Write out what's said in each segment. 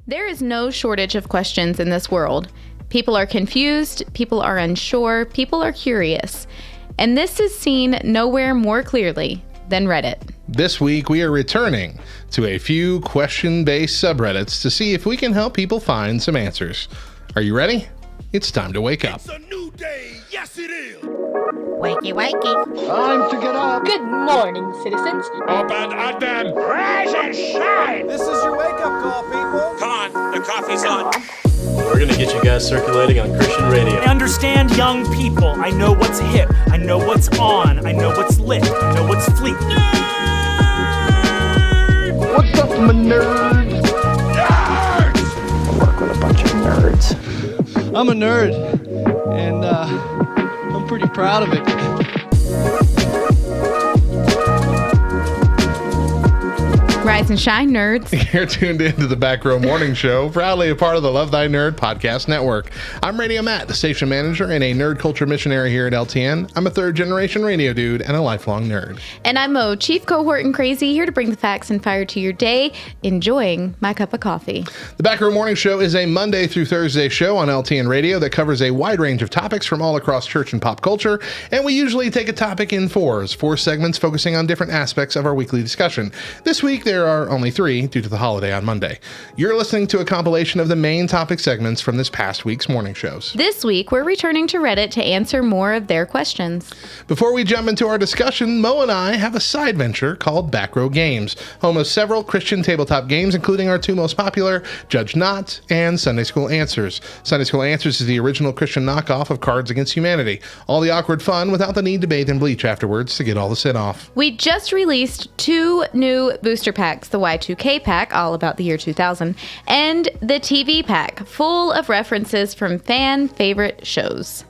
There is no shortage of questions in this world. People are confused, people are unsure, people are curious. And this is seen nowhere more clearly than Reddit. This week, we are returning to a few question-based subreddits to see if we can help people find some answers. Are you ready? It's time to wake up. It's a new day. Yes, it is. Wakey, wakey. Time to get up. Good morning, citizens. Open Adam. Rise and shine! This is your wake-up call, people. Come on, the coffee's on. We're gonna get you guys circulating on Christian radio. I understand young people. I know what's hip. I know what's on. I know what's lit. I know what's fleet. What's up, my nerds? Nerds! I work with a bunch of nerds. I'm a nerd, and I'm pretty proud of it. Rise and shine, nerds. You're tuned into the Back Row Morning Show, proudly a part of the Love Thy Nerd podcast network. I'm Radio Matt, the station manager and a nerd culture missionary here at LTN. I'm a third-generation radio dude and a lifelong nerd. And I'm Mo, chief cohort and crazy, here to bring the facts and fire to your day, enjoying my cup of coffee. The Back Row Morning Show is a Monday through Thursday show on LTN Radio that covers a wide range of topics from all across church and pop culture, and we usually take a topic in four segments focusing on different aspects of our weekly discussion. This week, there are only 3 due to the holiday on Monday. You're listening to a compilation of the main topic segments from this past week's morning shows. This week, we're returning to Reddit to answer more of their questions. Before we jump into our discussion, Mo and I have a side venture called Back Row Games, home of several Christian tabletop games, including our 2 most popular, Judge Not and Sunday School Answers. Sunday School Answers is the original Christian knockoff of Cards Against Humanity. All the awkward fun without the need to bathe in bleach afterwards to get all the sin off. We just released 2 new booster packs, the Y2K pack, all about the year 2000, and the TV pack, full of references from fan favorite shows.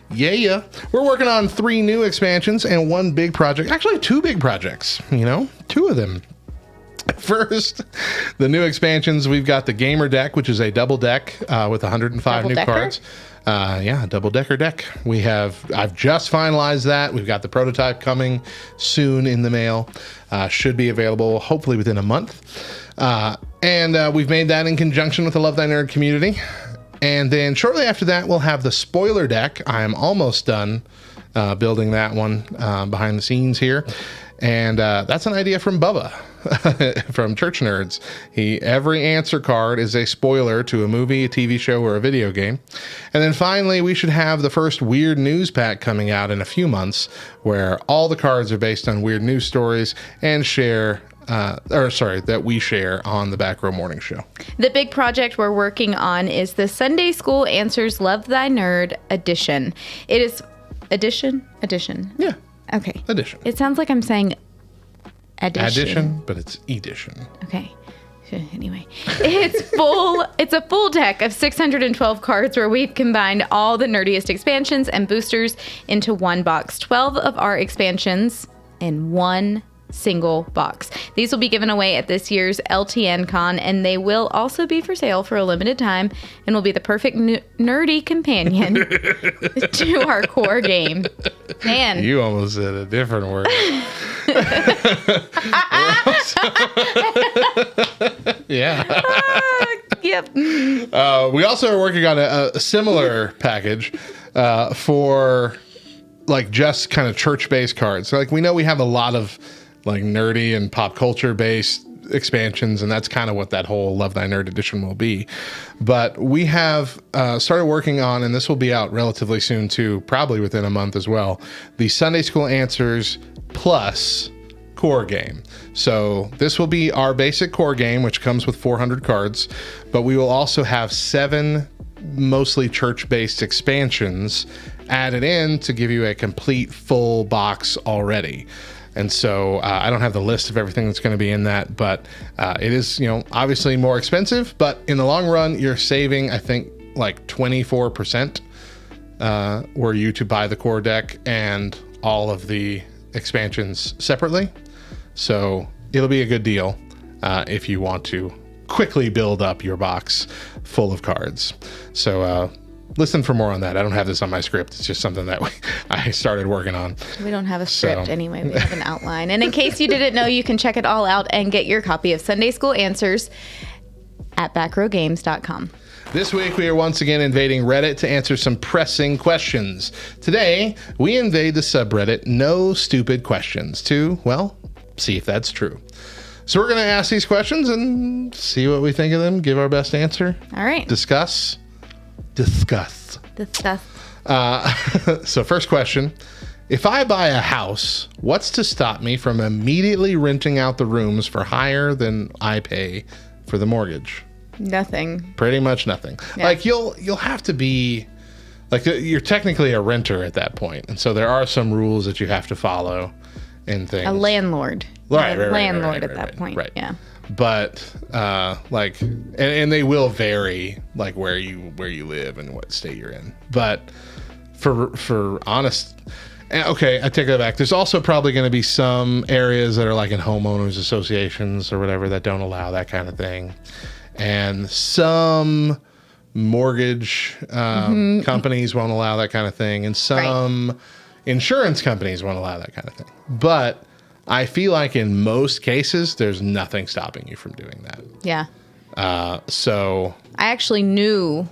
Yeah. We're working on 3 new expansions and 1 big project. Actually, 2 big projects, 2 of them. First, the new expansions, we've got the Gamer Deck, which is a double deck with 105 new cards. Double-decker deck. I've just finalized that. We've got the prototype coming soon in the mail. Should be available hopefully within a month. And we've made that in conjunction with the Love Thy Nerd community. And then shortly after that, we'll have the spoiler deck. I am almost done building that one behind the scenes here. And that's an idea from Bubba from Church Nerds. Every answer card is a spoiler to a movie, a TV show, or a video game. And then finally, we should have the first weird news pack coming out in a few months, where all the cards are based on weird news stories and that we share on the Back Row Morning Show. The big project we're working on is the Sunday School Answers Love Thy Nerd edition. It is edition? Yeah. Okay. Edition. It sounds like I'm saying addition, but it's edition. Okay. Anyway, it's a full deck of 612 cards where we've combined all the nerdiest expansions and boosters into one box. 12 of our expansions in one single box. These will be given away at this year's LTN Con, and they will also be for sale for a limited time and will be the perfect nerdy companion to our core game. Man. You almost said a different word. Yeah. Yep. We also are working on a similar package for just kind of church-based cards. So we know we have a lot of nerdy and pop culture based expansions, and that's kind of what that whole Love Thy Nerd edition will be. But we have started working on, and this will be out relatively soon too, probably within a month as well, the Sunday School Answers Plus core game. So this will be our basic core game, which comes with 400 cards, but we will also have 7 mostly church-based expansions added in to give you a complete full box already. And so I don't have the list of everything that's going to be in that, but it is, obviously more expensive, but in the long run, you're saving, I think, 24% were you to buy the core deck and all of the expansions separately. So it'll be a good deal if you want to quickly build up your box full of cards. So listen for more on that. I don't have this on my script. It's just something that I started working on. We don't have a script anyway. We have an outline. And in case you didn't know, you can check it all out and get your copy of Sunday School Answers at backrowgames.com. This week, we are once again invading Reddit to answer some pressing questions. Today, we invade the subreddit No Stupid Questions to, well, see if that's true. So we're going to ask these questions and see what we think of them, give our best answer. All right. Discuss. So first question. If I buy a house, what's to stop me from immediately renting out the rooms for higher than I pay for the mortgage? Nothing. Pretty much nothing. Yeah. Like you'll have to be like you're technically a renter at that point, and so there are some rules that you have to follow and things. A landlord. Right, You're a right, landlord right, at that point. Right. Yeah. But like, and they will vary like where you live and what state you're in. But for honest. Okay, I take that back. There's also probably going to be some areas that are like in homeowners associations or whatever that don't allow that kind of thing. And some mortgage companies won't allow that kind of thing. And some insurance companies won't allow that kind of thing. But I feel like in most cases, there's nothing stopping you from doing that. Yeah. So I actually knew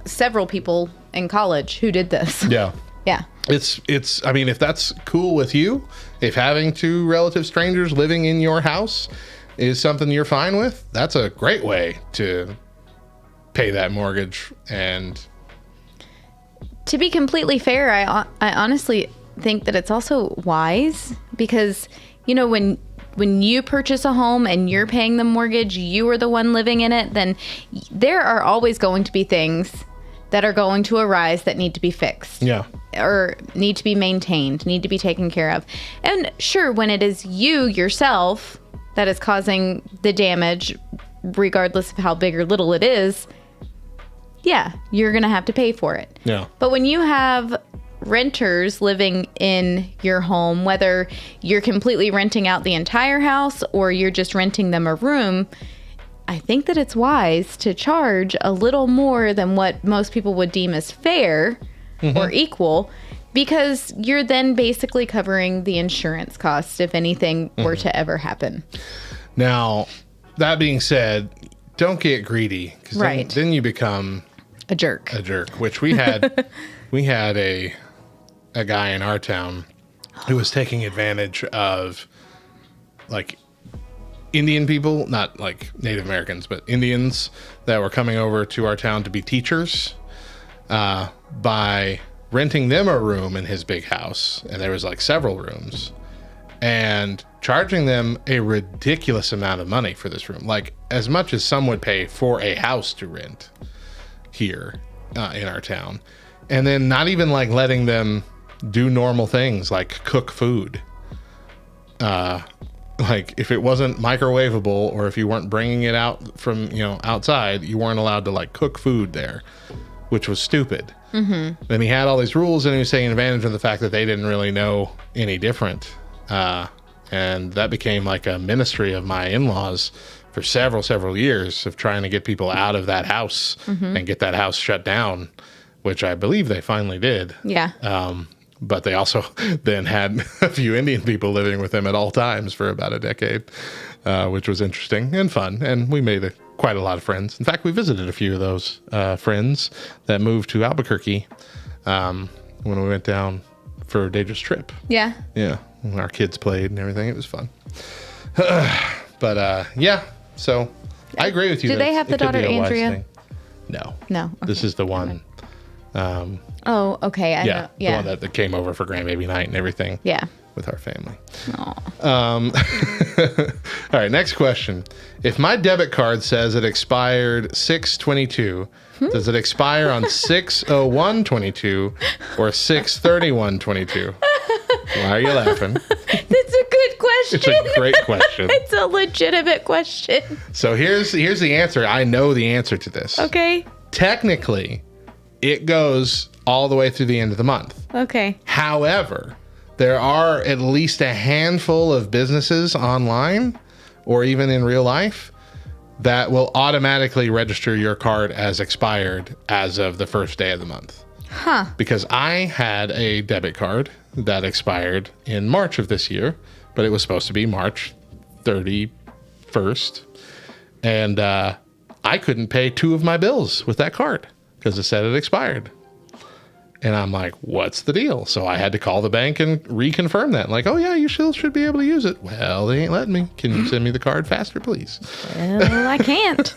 several people in college who did this. yeah. Yeah. It's I mean, if that's cool with you, if having two relative strangers living in your house is something you're fine with, that's a great way to pay that mortgage. And to be completely fair, I honestly think that it's also wise because, you know, when you purchase a home and you're paying the mortgage, you are the one living in it, then there are always going to be things that are going to arise that need to be fixed. yeah. Or need to be maintained, need to be taken care of. And sure, when it is you yourself that is causing the damage, regardless of how big or little it is, yeah, you're going to have to pay for it. Yeah. But when you have renters living in your home, whether you're completely renting out the entire house or you're just renting them a room, I think that it's wise to charge a little more than what most people would deem as fair or equal, because you're then basically covering the insurance cost if anything were to ever happen. Now, that being said, don't get greedy, because Right. then you become A jerk. which we had a guy in our town who was taking advantage of like Indian people, not like Native Americans, but Indians that were coming over to our town to be teachers, by renting them a room in his big house. And there was like several rooms, and charging them a ridiculous amount of money for this room, like as much as some would pay for a house to rent here in our town. And then not even like letting them do normal things like cook food. Like if it wasn't microwavable, or if you weren't bringing it out from, outside, you weren't allowed to like cook food there, which was stupid. Mm-hmm. Then he had all these rules, and he was taking advantage of the fact that they didn't really know any different. And that became like a ministry of my in-laws for several years of trying to get people out of that house and get that house shut down, which I believe they finally did. Yeah. But they also then had a few Indian people living with them at all times for about a decade, which was interesting and fun. And we made quite a lot of friends. In fact, we visited a few of those friends that moved to Albuquerque when we went down for a dangerous trip. Yeah. Yeah. When our kids played and everything. It was fun. But yeah, so I agree with you. Do that they have the it could be daughter a wise Andrea? thing. No. No. This Okay. is the one. Oh, okay. I know. The Yeah. one that came over for grandbaby night and everything. Yeah. With our family. Aw. All right, next question. If my debit card says it expired 6/22, does it expire on 6/01/22 or 6/31/22? Why are you laughing? That's a good question. It's a great question. It's a legitimate question. So here's the answer. I know the answer to this. Okay. Technically, it goes all the way through the end of the month. Okay. However, there are at least a handful of businesses online or even in real life that will automatically register your card as expired as of the first day of the month. Huh. Because I had a debit card that expired in March of this year, but it was supposed to be March 31st. And I couldn't pay 2 of my bills with that card because it said it expired. And I'm like, what's the deal? So I had to call the bank and reconfirm that. Like, oh yeah, you still should be able to use it. Well, they ain't letting me. Can you send me the card faster, please? Well, I can't.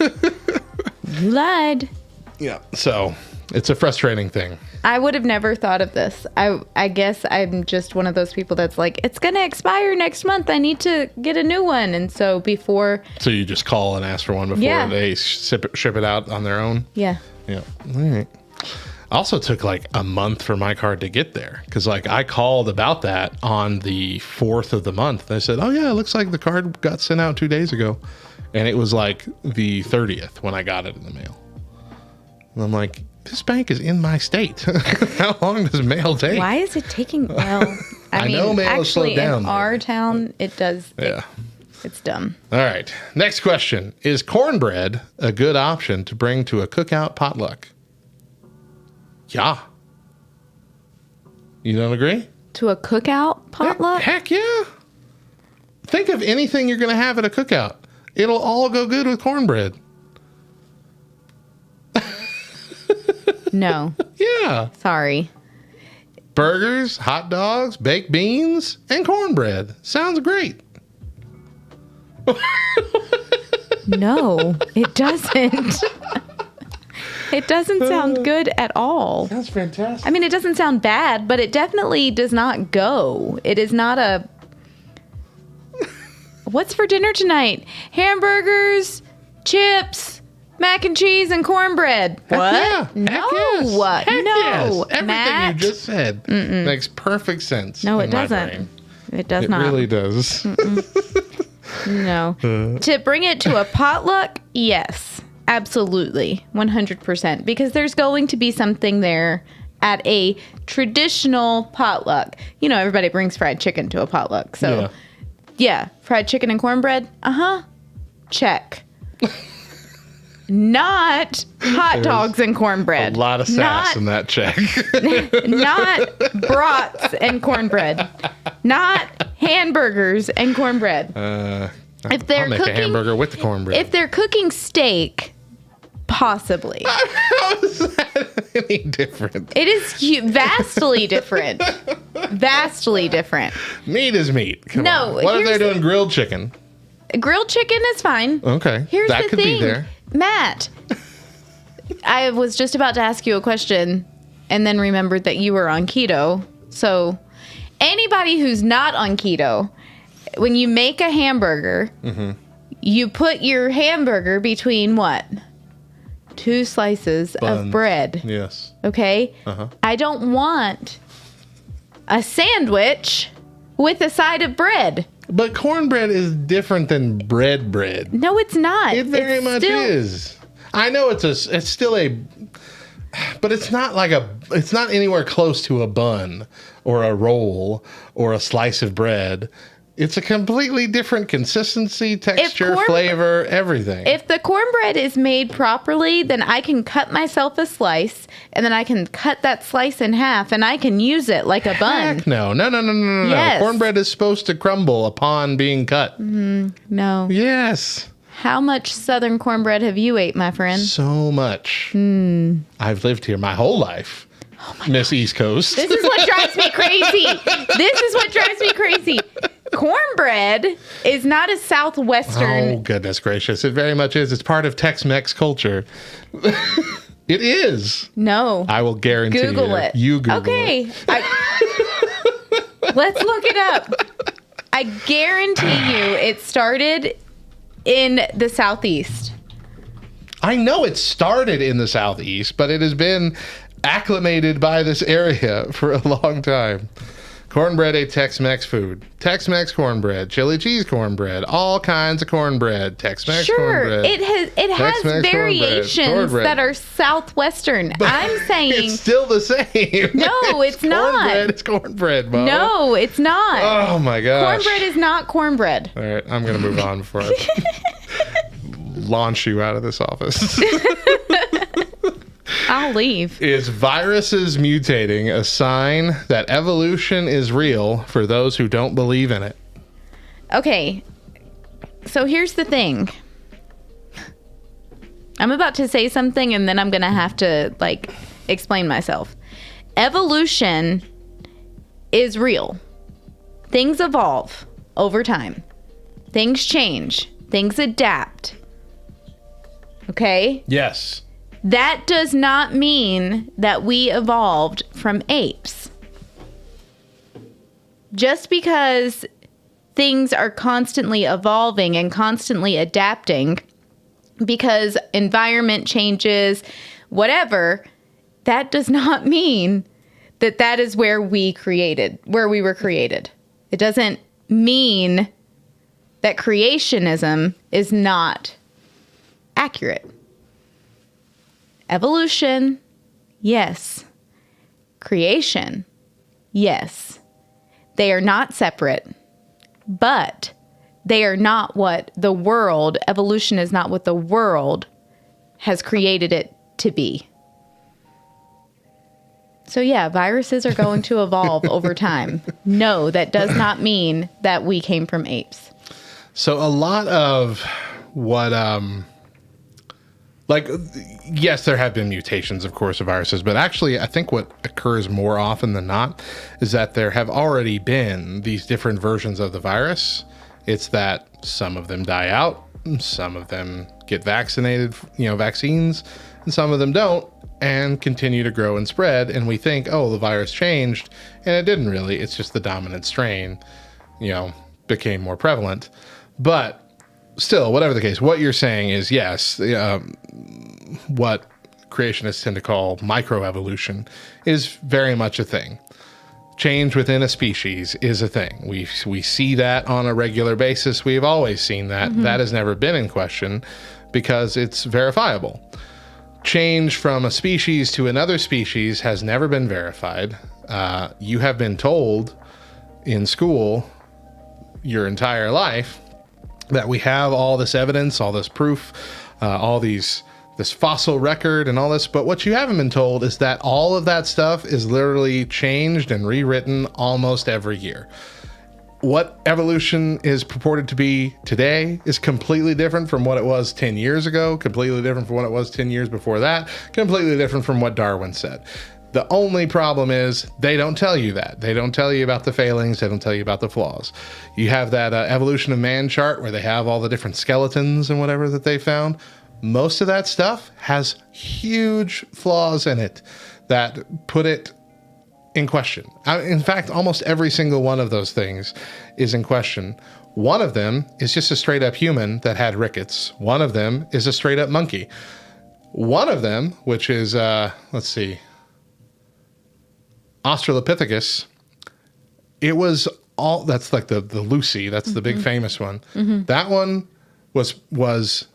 You lied. Yeah. So it's a frustrating thing. I would have never thought of this. I guess I'm just one of those people that's like, it's going to expire next month. I need to get a new one. And so before. So you just call and ask for one before they ship it out on their own? Yeah. Yeah. All right. Also took like a month for my card to get there because like I called about that on the 4th of the month. They said, oh yeah, it looks like the card got sent out 2 days ago. And it was like the 30th when I got it in the mail. And I'm like, this bank is in my state. How long does mail take? Why is it taking? Well, I mean, know mail is slowed actually, down in there. our town, it does. Yeah. It's dumb. All right. Next question. Is cornbread a good option to bring to a cookout potluck? Yeah. You don't agree? To a cookout potluck? Heck yeah. Think of anything you're going to have at a cookout. It'll all go good with cornbread. No. Yeah. Sorry. Burgers, hot dogs, baked beans, and cornbread. Sounds great. No, it doesn't. It doesn't sound good at all. That's fantastic. I mean, it doesn't sound bad, but it definitely does not go. It is not a... What's for dinner tonight? Hamburgers, chips, mac and cheese, and cornbread. What? Yeah. No. Heck yes. Heck No. yes. Everything Matt. you just said makes perfect sense. No, in it my doesn't. brain. It does It not. really does. No. To bring it to a potluck, yes. Absolutely. 100%. Because there's going to be something there at a traditional potluck. You know, everybody brings fried chicken to a potluck. So, yeah, fried chicken and cornbread. Check. Not hot dogs and cornbread. A lot of sass in that check. Not brats and cornbread. Not hamburgers and cornbread. If they're I'll make a hamburger with the cornbread. If they're cooking steak, possibly. How is that any different? It is vastly different. Vastly different. Meat is meat. Come No, on. What if here's they're doing grilled chicken? Grilled chicken is fine. Okay. Here's that the could thing, be there. Matt. I was just about to ask you a question and then remembered that you were on keto. So anybody who's not on keto, when you make a hamburger, you put your hamburger between what? 2 slices Buns. of bread. Yes. Okay? I don't want a sandwich with a side of bread. But cornbread is different than bread. No, it's not. It very It's much still- is. I know it's still a, but it's not like it's not anywhere close to a bun or a roll or a slice of bread. It's a completely different consistency, texture, flavor, everything. If the cornbread is made properly, then I can cut myself a slice, and then I can cut that slice in half, and I can use it like a bun. Heck no. Yes. Cornbread is supposed to crumble upon being cut. No. Yes. How much southern cornbread have you ate, my friend? So much. I've lived here my whole life. Miss East Coast. This is what drives me crazy. Cornbread is not a southwestern. Oh, goodness gracious. It very much is. It's part of Tex-Mex culture. It is. No. I will guarantee Google it. You Google okay. it. Let's look it up. I guarantee you it started in the Southeast. I know it started in the Southeast, but it has been acclimated by this area for a long time. Cornbread, a Tex-Mex food. Tex-Mex cornbread, chili cheese cornbread, all kinds of cornbread. Tex-Mex cornbread. It has Tex-Mex variations cornbread. that are southwestern. I'm saying It's still the same. No, it's not. Cornbread is cornbread, Bo. no, it's not. Oh my gosh. Cornbread is not cornbread. All right, I'm going to move on before I launch you out of this office. I'll leave. Is viruses mutating a sign that evolution is real for those who don't believe in it? Okay, so here's the thing. I'm about to say something and then I'm going to have to like explain myself. Evolution is real. Things evolve over time. Things change. Things adapt. Okay? Yes. That does not mean that we evolved from apes. Just because things are constantly evolving and constantly adapting, because environment changes, whatever, that does not mean that that is where we were created. It doesn't mean that creationism is not accurate. Evolution, yes. Creation, yes. They are not separate, but they are not what the world, evolution is not what the world has created it to be. So yeah, viruses are going to evolve over time. No, that does not mean that we came from apes. So a lot of what, yes, there have been mutations, of course, of viruses, but actually I think what occurs more often than not is that there have already been these different versions of the virus. It's that some of them die out, some of them get vaccinated, vaccines, and some of them don't, and continue to grow and spread. And we think, oh, the virus changed, and it didn't really. It's just the dominant strain, became more prevalent. But still, whatever the case, what you're saying is, yes, what creationists tend to call microevolution is very much a thing. Change within a species is a thing. We see that on a regular basis. We've always seen that. Mm-hmm. That has never been in question because it's verifiable. Change from a species to another species has never been verified. You have been told in school your entire life that we have all this evidence, all this proof, this fossil record and all this, but what you haven't been told is that all of that stuff is literally changed and rewritten almost every year. What evolution is purported to be today is completely different from what it was 10 years ago, completely different from what it was 10 years before that, completely different from what Darwin said. The only problem is they don't tell you that. They don't tell you about the failings. They don't tell you about the flaws. You have that evolution of man chart where they have all the different skeletons and whatever that they found. Most of that stuff has huge flaws in it that put it in question. In fact, almost every single one of those things is in question. One of them is just a straight up human that had rickets. One of them is a straight up monkey. One of them, which is, Australopithecus, it was all, that's like the Lucy, that's the big famous one. Mm-hmm. That one was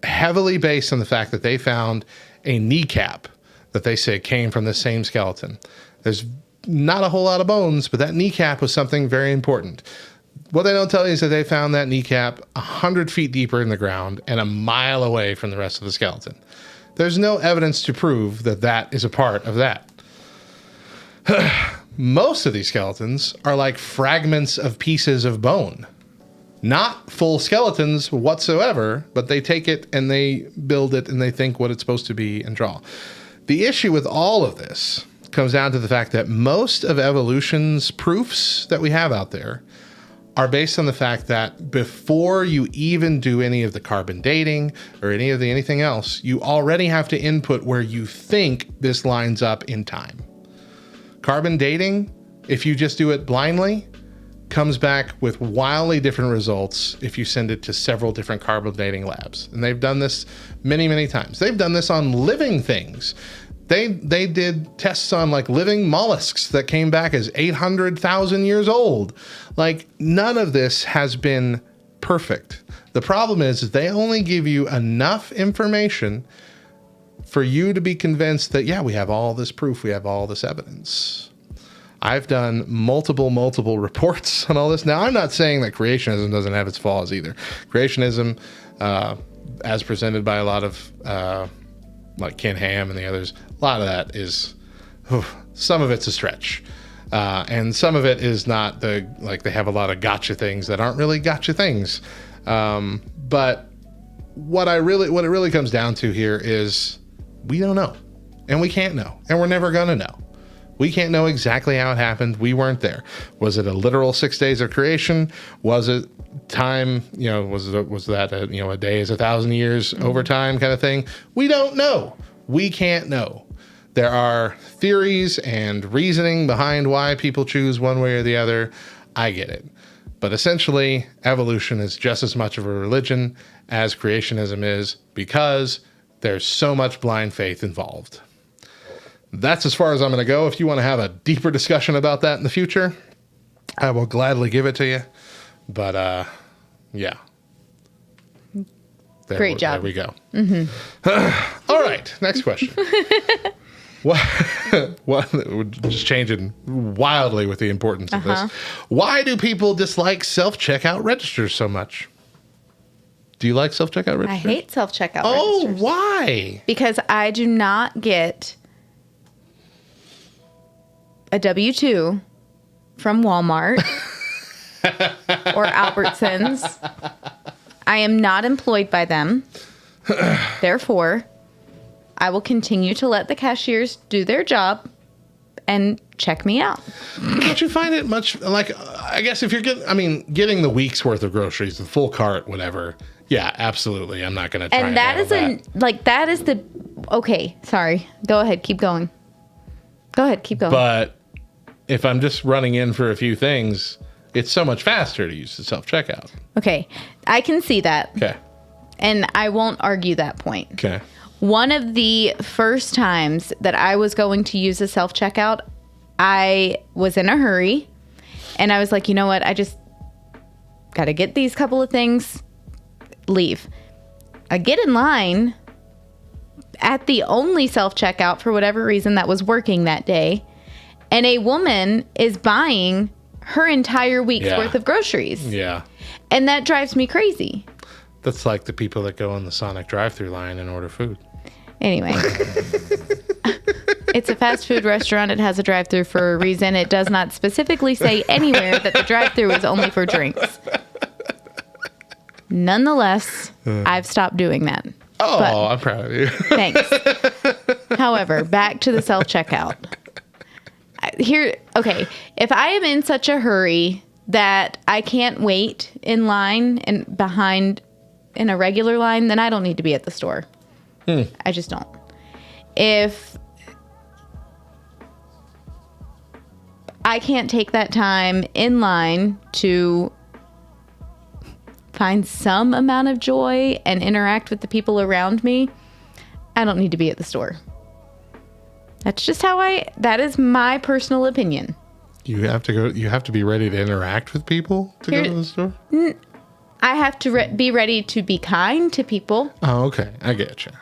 heavily based on the fact that they found a kneecap that they say came from the same skeleton. There's not a whole lot of bones, but that kneecap was something very important. What they don't tell you is that they found that kneecap 100 feet deeper in the ground and a mile away from the rest of the skeleton. There's no evidence to prove that that is a part of that. Most of these skeletons are like fragments of pieces of bone. Not full skeletons whatsoever, but they take it and they build it and they think what it's supposed to be and draw. The issue with all of this comes down to the fact that most of evolution's proofs that we have out there are based on the fact that before you even do any of the carbon dating or anything else, you already have to input where you think this lines up in time. Carbon dating, if you just do it blindly, comes back with wildly different results if you send it to several different carbon dating labs. And they've done this many, many times. They've done this on living things. They did tests on like living mollusks that came back as 800,000 years old. Like none of this has been perfect. The problem is they only give you enough information for you to be convinced that, yeah, we have all this proof, we have all this evidence. I've done multiple reports on all this. Now, I'm not saying that creationism doesn't have its flaws either. Creationism, as presented by a lot of, like Ken Ham and the others, a lot of that is, some of it's a stretch. And some of it is not they have a lot of gotcha things that aren't really gotcha things. But what it really comes down to here is we don't know, and we can't know, and we're never gonna know. We can't know exactly how it happened. We weren't there. Was it a literal 6 days of creation? Was it time? Was that a day is 1,000 years over time kind of thing? We don't know. We can't know. There are theories and reasoning behind why people choose one way or the other. I get it. But essentially, evolution is just as much of a religion as creationism is because there's so much blind faith involved. That's as far as I'm going to go. If you want to have a deeper discussion about that in the future, I will gladly give it to you. But, yeah. Great job. There we go. Mm-hmm. All right. Next question. What? We're just changing wildly with the importance of this. Why do people dislike self-checkout registers so much? Do you like self-checkout registers? I hate self-checkout registers. registers. Why? Because I do not get a W-2 from Walmart or Albertsons. I am not employed by them. Therefore, I will continue to let the cashiers do their job and check me out. Don't you find it much like, I guess if you're getting the week's worth of groceries, the full cart, whatever. Yeah, absolutely. I'm not going to try and that is that is the, okay, sorry. Go ahead. Keep going. Go ahead. Keep going. But if I'm just running in for a few things, it's so much faster to use the self-checkout. Okay. I can see that. Okay. And I won't argue that point. Okay. One of the first times that I was going to use a self-checkout, I was in a hurry. And I was like, you know what? I just got to get these couple of things, leave. I get in line at the only self-checkout for whatever reason that was working that day. And a woman is buying her entire week's worth of groceries. Yeah. And that drives me crazy. That's like the people that go in the Sonic drive-thru line and order food. Anyway. It's a fast food restaurant. It has a drive-thru for a reason. It does not specifically say anywhere that the drive-thru is only for drinks. Nonetheless, I've stopped doing that. Oh, I'm proud of you. Thanks. However, back to the self-checkout. Okay, if I am in such a hurry that I can't wait in line and behind in a regular line, then I don't need to be at the store. I just don't. If I can't take that time in line to find some amount of joy and interact with the people around me, I don't need to be at the store. That's just that is my personal opinion. You have to be ready to interact with people to go to the store? I have to be ready to be kind to people. Oh, okay. I get you.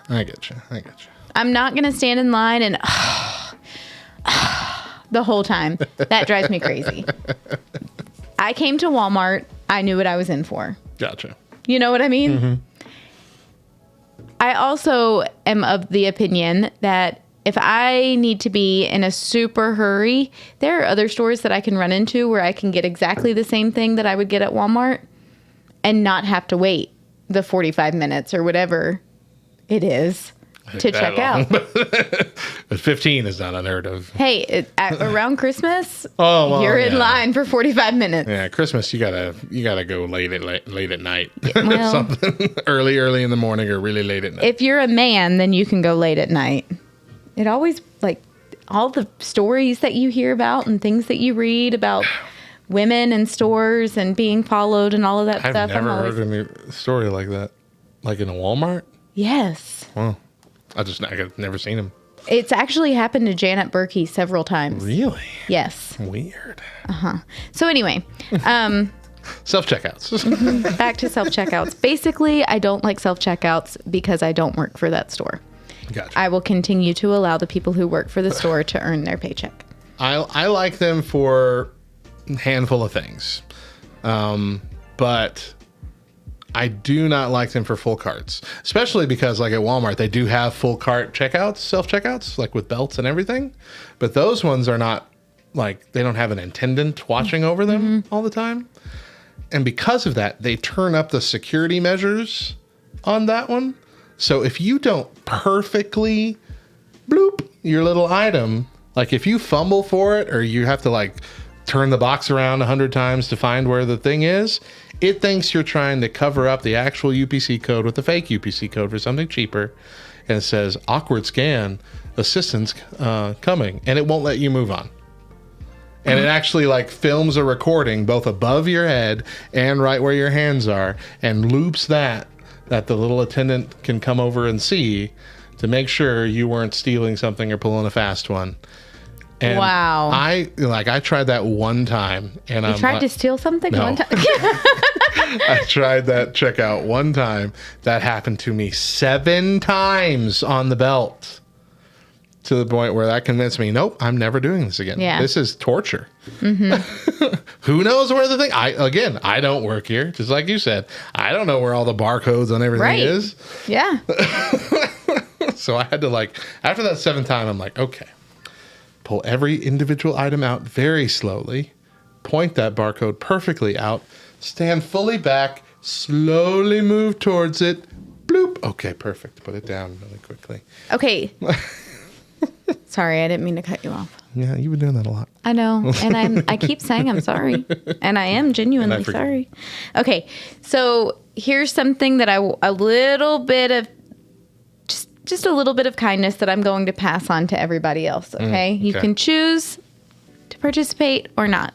I'm not going to stand in line and the whole time. That drives me crazy. I came to Walmart. I knew what I was in for. Gotcha. You know what I mean? Mm-hmm. I also am of the opinion that if I need to be in a super hurry, there are other stores that I can run into where I can get exactly the same thing that I would get at Walmart and not have to wait the 45 minutes or whatever it is to check out. But 15 is not unheard of. Hey, around Christmas, you're in line for 45 minutes. Yeah, Christmas you gotta go late at night. Well, something early in the morning or really late at night. If you're a man, then you can go late at night. It always, like, all the stories that you hear about and things that you read about women and stores and being followed and all of that stuff. I've never heard any story like that. Like in a Walmart? Yes. Well, I've never seen them. It's actually happened to Janet Berkey several times. Really? Yes. Weird. Uh-huh. So anyway, self-checkouts. Back to self-checkouts. Basically, I don't like self-checkouts because I don't work for that store. Gotcha. I will continue to allow the people who work for the store to earn their paycheck. I like them for a handful of things. But I do not like them for full carts, especially because like at Walmart, they do have full cart checkouts, self-checkouts, like with belts and everything. But those ones are not like, they don't have an attendant watching over them all the time. And because of that, they turn up the security measures on that one. So if you don't perfectly bloop your little item, like if you fumble for it or you have to like turn the box around 100 times to find where the thing is, it thinks you're trying to cover up the actual UPC code with the fake UPC code for something cheaper. And it says awkward scan, assistance coming, and it won't let you move on. And it actually like films a recording both above your head and right where your hands are and loops that the little attendant can come over and see to make sure you weren't stealing something or pulling a fast one. And wow. I tried that one time, and You tried to steal something No. one time? I tried that checkout one time. That happened to me 7 times on the belt, to the point where that convinced me, nope, I'm never doing this again. Yeah. This is torture. Who knows where the thing? I don't work here. Just like you said, I don't know where all the barcodes on everything Right. is. Yeah. So I had to after that 7th time, I'm like, okay, pull every individual item out very slowly, point that barcode perfectly out, stand fully back, slowly move towards it, bloop. Okay, perfect. Put it down really quickly. Okay. Sorry, I didn't mean to cut you off. Yeah, you've been doing that a lot. I know, and I keep saying I'm sorry, and I am genuinely forgive sorry. Okay, so here's something that a little bit of just a little bit of kindness that I'm going to pass on to everybody else. Okay, you okay. can choose to participate or not.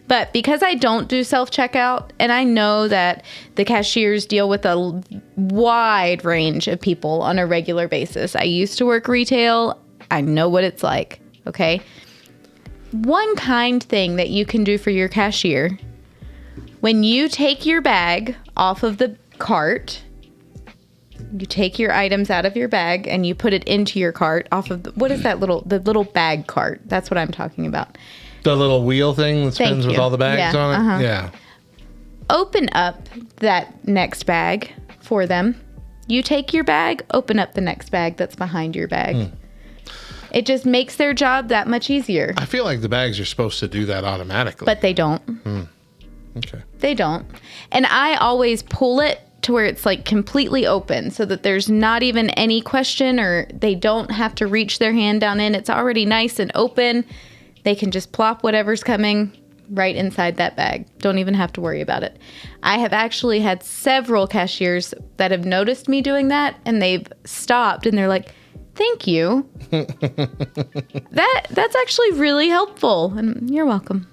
But because I don't do self-checkout, and I know that the cashiers deal with a wide range of people on a regular basis. I used to work retail. I know what it's like, okay? One kind thing that you can do for your cashier, when you take your bag off of the cart, you take your items out of your bag and you put it into your cart off of, what is that the little bag cart? That's what I'm talking about. The little wheel thing that spins with all the bags on it? Uh-huh. Yeah. Open up that next bag for them. You take your bag, open up the next bag that's behind your bag. It just makes their job that much easier. I feel like the bags are supposed to do that automatically. But they don't. Okay. They don't. And I always pull it to where it's like completely open so that there's not even any question, or they don't have to reach their hand down in. It's already nice and open. They can just plop whatever's coming right inside that bag. Don't even have to worry about it. I have actually had several cashiers that have noticed me doing that, and they've stopped and they're like, thank you. That's actually really helpful. And you're welcome.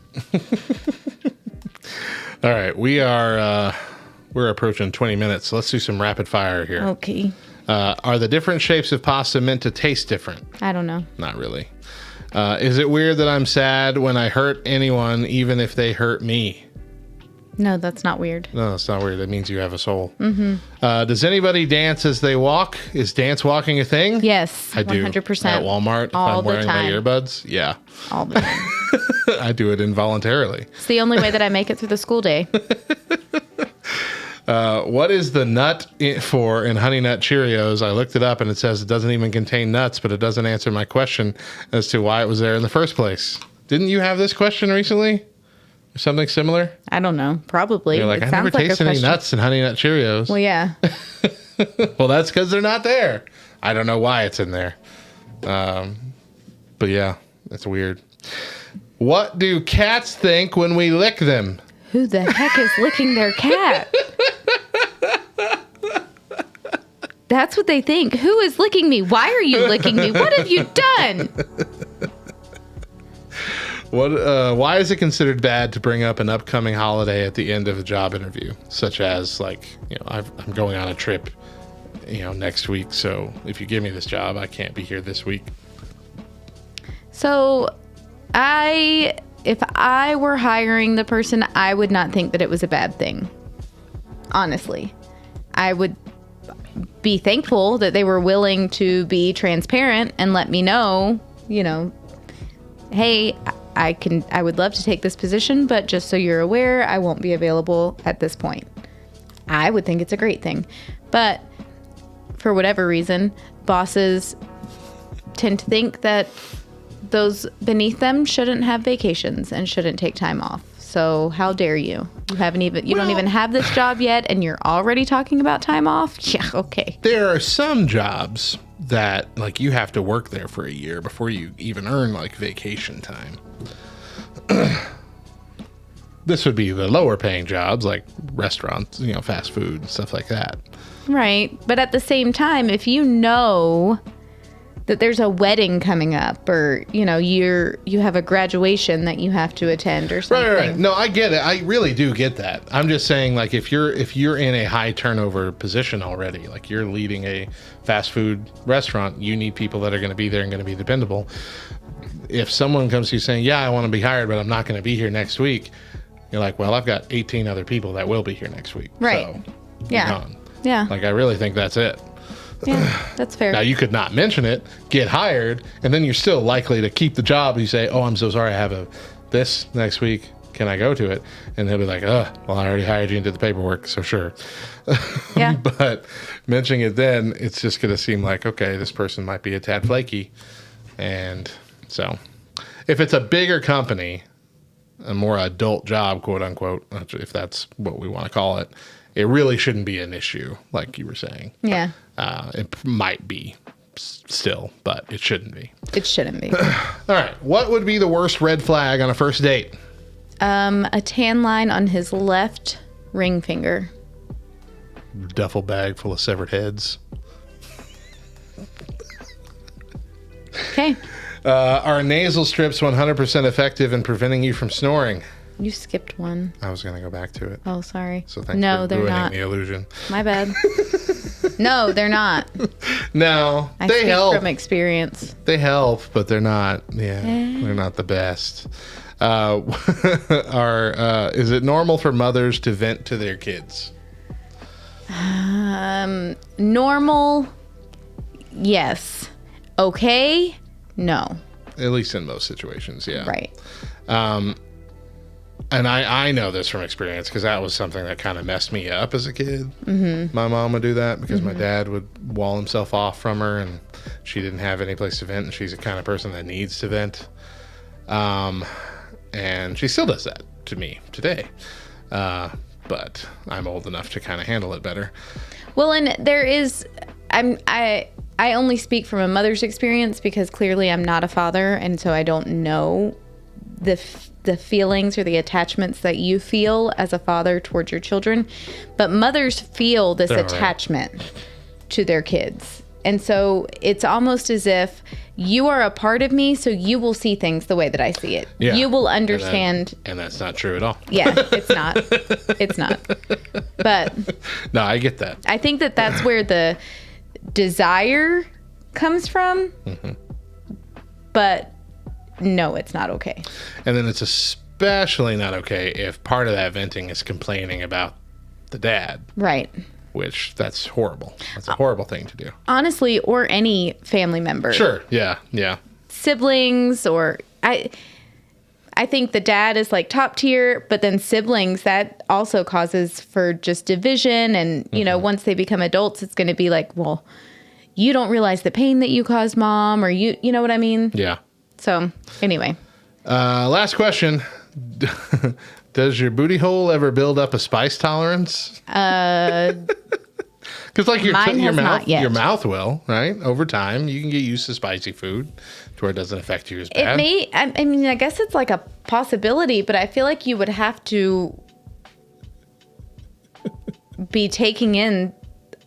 All right. We're approaching 20 minutes. So let's do some rapid fire here. Okay. Are the different shapes of pasta meant to taste different? I don't know. Not really. Is it weird that I'm sad when I hurt anyone, even if they hurt me? No, that's not weird. No, it's not weird. That means you have a soul. Does anybody dance as they walk? Is dance walking a thing? Yes, I do. 100%. At Walmart, if All I'm the wearing my time. earbuds. Yeah. All the time. I do it involuntarily. It's the only way that I make it through the school day. What is the nut for in Honey Nut Cheerios? I looked it up and it says it doesn't even contain nuts, but it doesn't answer my question as to why it was there in the first place. Didn't you have this question recently? Or something similar? I don't know. Probably. You're like, It I never sounds like a tasted any question. nuts in Honey Nut Cheerios. Well, yeah. Well, that's because they're not there. I don't know why it's in there. But yeah, that's weird. What do cats think when we lick them? Who the heck is licking their cat? That's what they think. Who is licking me? Why are you licking me? What have you done? Why is it considered bad to bring up an upcoming holiday at the end of a job interview, such as I'm going on a trip, next week. So if you give me this job, I can't be here this week. So, if I were hiring the person, I would not think that it was a bad thing. Honestly, I would be thankful that they were willing to be transparent and let me know, hey, I would love to take this position, but just so you're aware, I won't be available at this point. I would think it's a great thing. But for whatever reason, bosses tend to think that those beneath them shouldn't have vacations and shouldn't take time off. So how dare you? You don't even have this job yet, and you're already talking about time off? Yeah, okay. There are some jobs that like you have to work there for a year before you even earn like vacation time. This would be the lower paying jobs like restaurants, fast food and stuff like that. Right. But at the same time, if you know that there's a wedding coming up, or you have a graduation that you have to attend or something. Right. No, I get it. I really do get that. I'm just saying, like, if you're in a high turnover position already, like you're leading a fast food restaurant, you need people that are going to be there and going to be dependable. If someone comes to you saying, "Yeah, I want to be hired, but I'm not going to be here next week," you're like, "Well, I've got 18 other people that will be here next week." Right. So, Yeah. Yeah. Like, I really think that's it. Yeah, that's fair. Now, you could not mention it, get hired, and then you're still likely to keep the job. You say, "Oh, I'm so sorry, I have this next week. Can I go to it?" And they'll be like, "Oh, well, I already hired you and did the paperwork, so sure." Yeah. But mentioning it then, it's just going to seem like, okay, this person might be a tad flaky. And so if it's a bigger company, a more adult job, quote unquote, if that's what we want to call it, it really shouldn't be an issue, like you were saying. Yeah. It might be still, but it shouldn't be. It shouldn't be. All right. What would be the worst red flag on a first date? A tan line on his left ring finger. Duffel bag full of severed heads. Okay. Are nasal strips 100% effective in preventing you from snoring? You skipped one. I was going to go back to it. Oh, sorry. So thanks no, for they're ruining not. the illusion. My bad. No, they're not. No, I they speak help. from experience. They help, but they're not. Yeah, they're not the best. Is it normal for mothers to vent to their kids? Normal, yes. Okay, no. At least in most situations, yeah. Right. And I know this from experience because that was something that kind of messed me up as a kid. Mm-hmm. My mom would do that because my dad would wall himself off from her and she didn't have any place to vent, and she's the kind of person that needs to vent. And she still does that to me today. But I'm old enough to kind of handle it better. Well, and there is, I only speak from a mother's experience because clearly I'm not a father, and so I don't know the feelings or the attachments that you feel as a father towards your children. But mothers feel this attachment to their kids. And so it's almost as if you are a part of me, so you will see things the way that I see it. Yeah. You will understand. And that's not true at all. Yeah, it's not. It's not. But no, I get that. I think that that's where the desire comes from. Mm-hmm. But no, it's not okay. And then it's especially not okay if part of that venting is complaining about the dad. Right. Which that's horrible. That's a horrible thing to do. Honestly, or any family member. Sure. Yeah. Yeah. Siblings, or I think the dad is like top tier, but then siblings, that also causes for just division. And, you know, once they become adults, it's going to be like, well, you don't realize the pain that you caused mom, or you know what I mean? Yeah. So anyway. Last question. Does your booty hole ever build up a spice tolerance? Because like your not yet. your mouth will, right? Over time, you can get used to spicy food to where it doesn't affect you as bad. It may. I mean, I guess it's like a possibility, but I feel like you would have to be taking in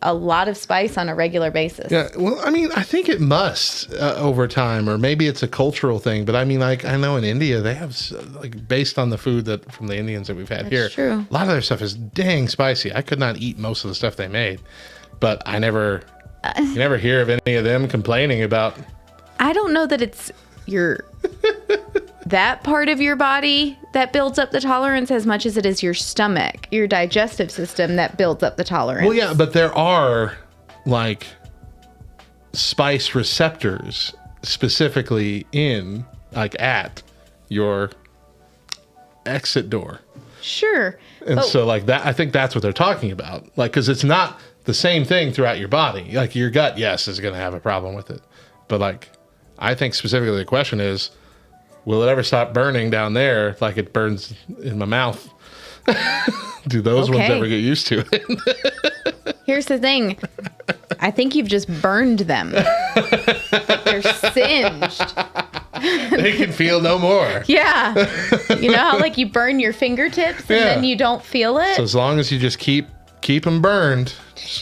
a lot of spice on a regular basis. Yeah, well, I mean, I think it must over time, or maybe it's a cultural thing. But I mean, like, I know in India they have, like, based on the food that from the Indians that we've had here, true. A lot of their stuff is dang spicy. I could not eat most of the stuff they made, but you never hear of any of them complaining about. I don't know that it's that part of your body that builds up the tolerance as much as it is your stomach, your digestive system that builds up the tolerance. Well, yeah, but there are like spice receptors specifically in, like, at your exit door. Sure. And so, like, that, I think that's what they're talking about. Like, because it's not the same thing throughout your body. Like, your gut, yes, is going to have a problem with it. But, like, I think specifically the question is, will it ever stop burning down there like it burns in my mouth? Do those ones Okay. ever get used to it? Here's the thing. I think you've just burned them. Like they're singed. They can feel no more. Yeah. You know how like you burn your fingertips and Yeah. then you don't feel it? So as long as you just keep them burned,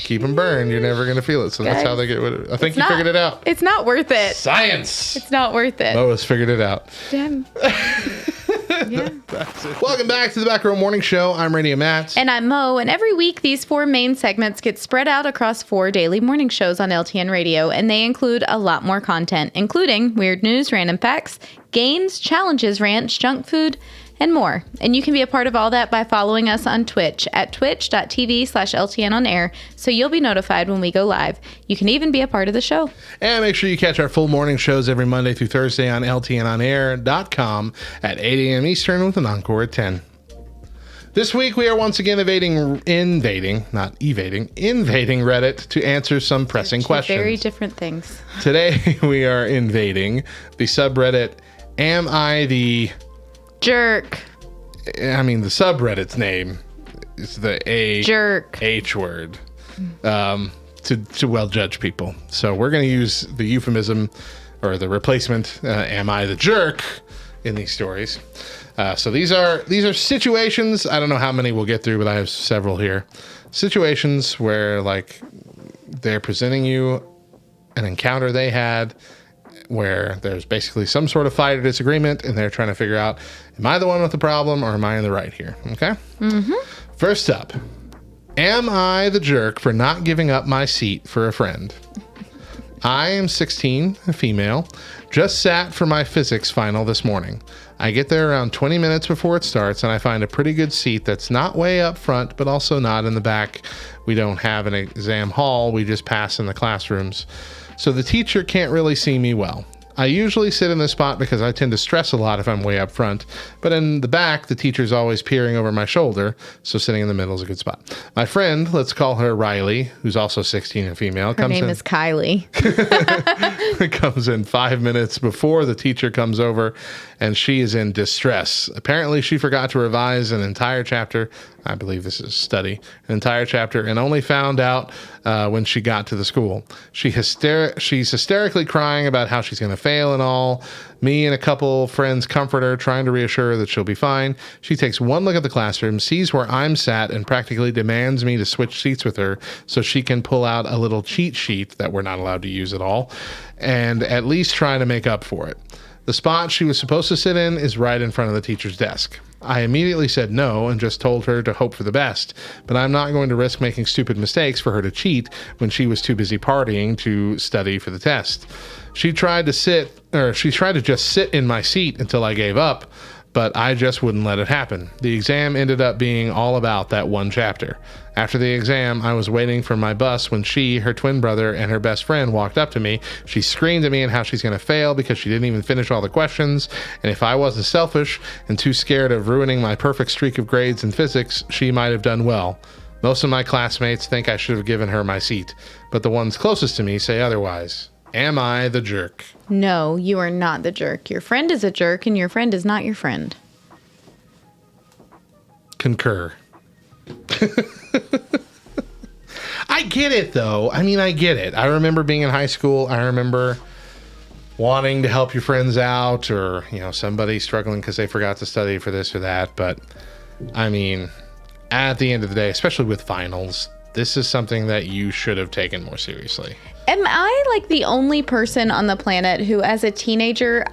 you're never going to feel it. So that's Guys, how they get rid of it. I think It's you not- figured it out. It's not worth it. Science. It's not worth it. Lois figured it out. Damn. Yeah. Welcome back to the Back Row Morning Show. I'm Radio Matt. And I'm Mo, and every week these 4 main segments get spread out across 4 daily morning shows on LTN Radio, and they include a lot more content, including weird news, random facts, games, challenges, rants, junk food, and more. And you can be a part of all that by following us on Twitch at twitch.tv/LTN on air, so you'll be notified when we go live. You can even be a part of the show. And make sure you catch our full morning shows every Monday through Thursday on ltnonair.com at 8 a.m. Eastern with an encore at 10. This week, we are once again invading Reddit to answer some pressing questions. Very different things. Today, we are invading the subreddit, Am I the... Jerk. I mean, the subreddit's name is the Jerk. H word to well judge people. So we're going to use the euphemism or the replacement, am I the jerk, in these stories. So these are situations. I don't know how many we'll get through, but I have several here. Situations where like they're presenting you an encounter they had where there's basically some sort of fight or disagreement, and they're trying to figure out, am I the one with the problem or am I in the right here? Okay? Mm-hmm. First up, am I the jerk for not giving up my seat for a friend? I am 16, a female, just sat for my physics final this morning. I get there around 20 minutes before it starts, and I find a pretty good seat that's not way up front, but also not in the back. We don't have an exam hall. We just pass in the classrooms. So the teacher can't really see me well. I usually sit in this spot because I tend to stress a lot if I'm way up front, but in the back, the teacher's always peering over my shoulder, so sitting in the middle is a good spot. My friend, let's call her Riley, who's also 16 and female, Her name is Kylie. comes in 5 minutes before the teacher comes over, and she is in distress. Apparently, she forgot to revise an entire chapter. I believe this is study, an entire chapter, and only found out when she got to the school. She's hysterically crying about how she's going to fail and all. Me and a couple friends comfort her, trying to reassure her that she'll be fine. She takes one look at the classroom, sees where I'm sat, and practically demands me to switch seats with her so she can pull out a little cheat sheet that we're not allowed to use at all, and at least try to make up for it. The spot she was supposed to sit in is right in front of the teacher's desk. I immediately said no and just told her to hope for the best, but I'm not going to risk making stupid mistakes for her to cheat when she was too busy partying to study for the test. She tried to just sit in my seat until I gave up, but I just wouldn't let it happen. The exam ended up being all about that one chapter. After the exam, I was waiting for my bus when she, her twin brother, and her best friend walked up to me. She screamed at me and how she's going to fail because she didn't even finish all the questions, and if I wasn't selfish and too scared of ruining my perfect streak of grades in physics, she might have done well. Most of my classmates think I should have given her my seat, but the ones closest to me say otherwise. Am I the jerk? No, you are not the jerk. Your friend is a jerk, and your friend is not your friend. Concur. I get it, though. I mean, I get it. I remember being in high school. I remember wanting to help your friends out, or, you know, somebody struggling because they forgot to study for this or that. But, I mean, at the end of the day, especially with finals, this is something that you should have taken more seriously. Am I like the only person on the planet who, as a teenager,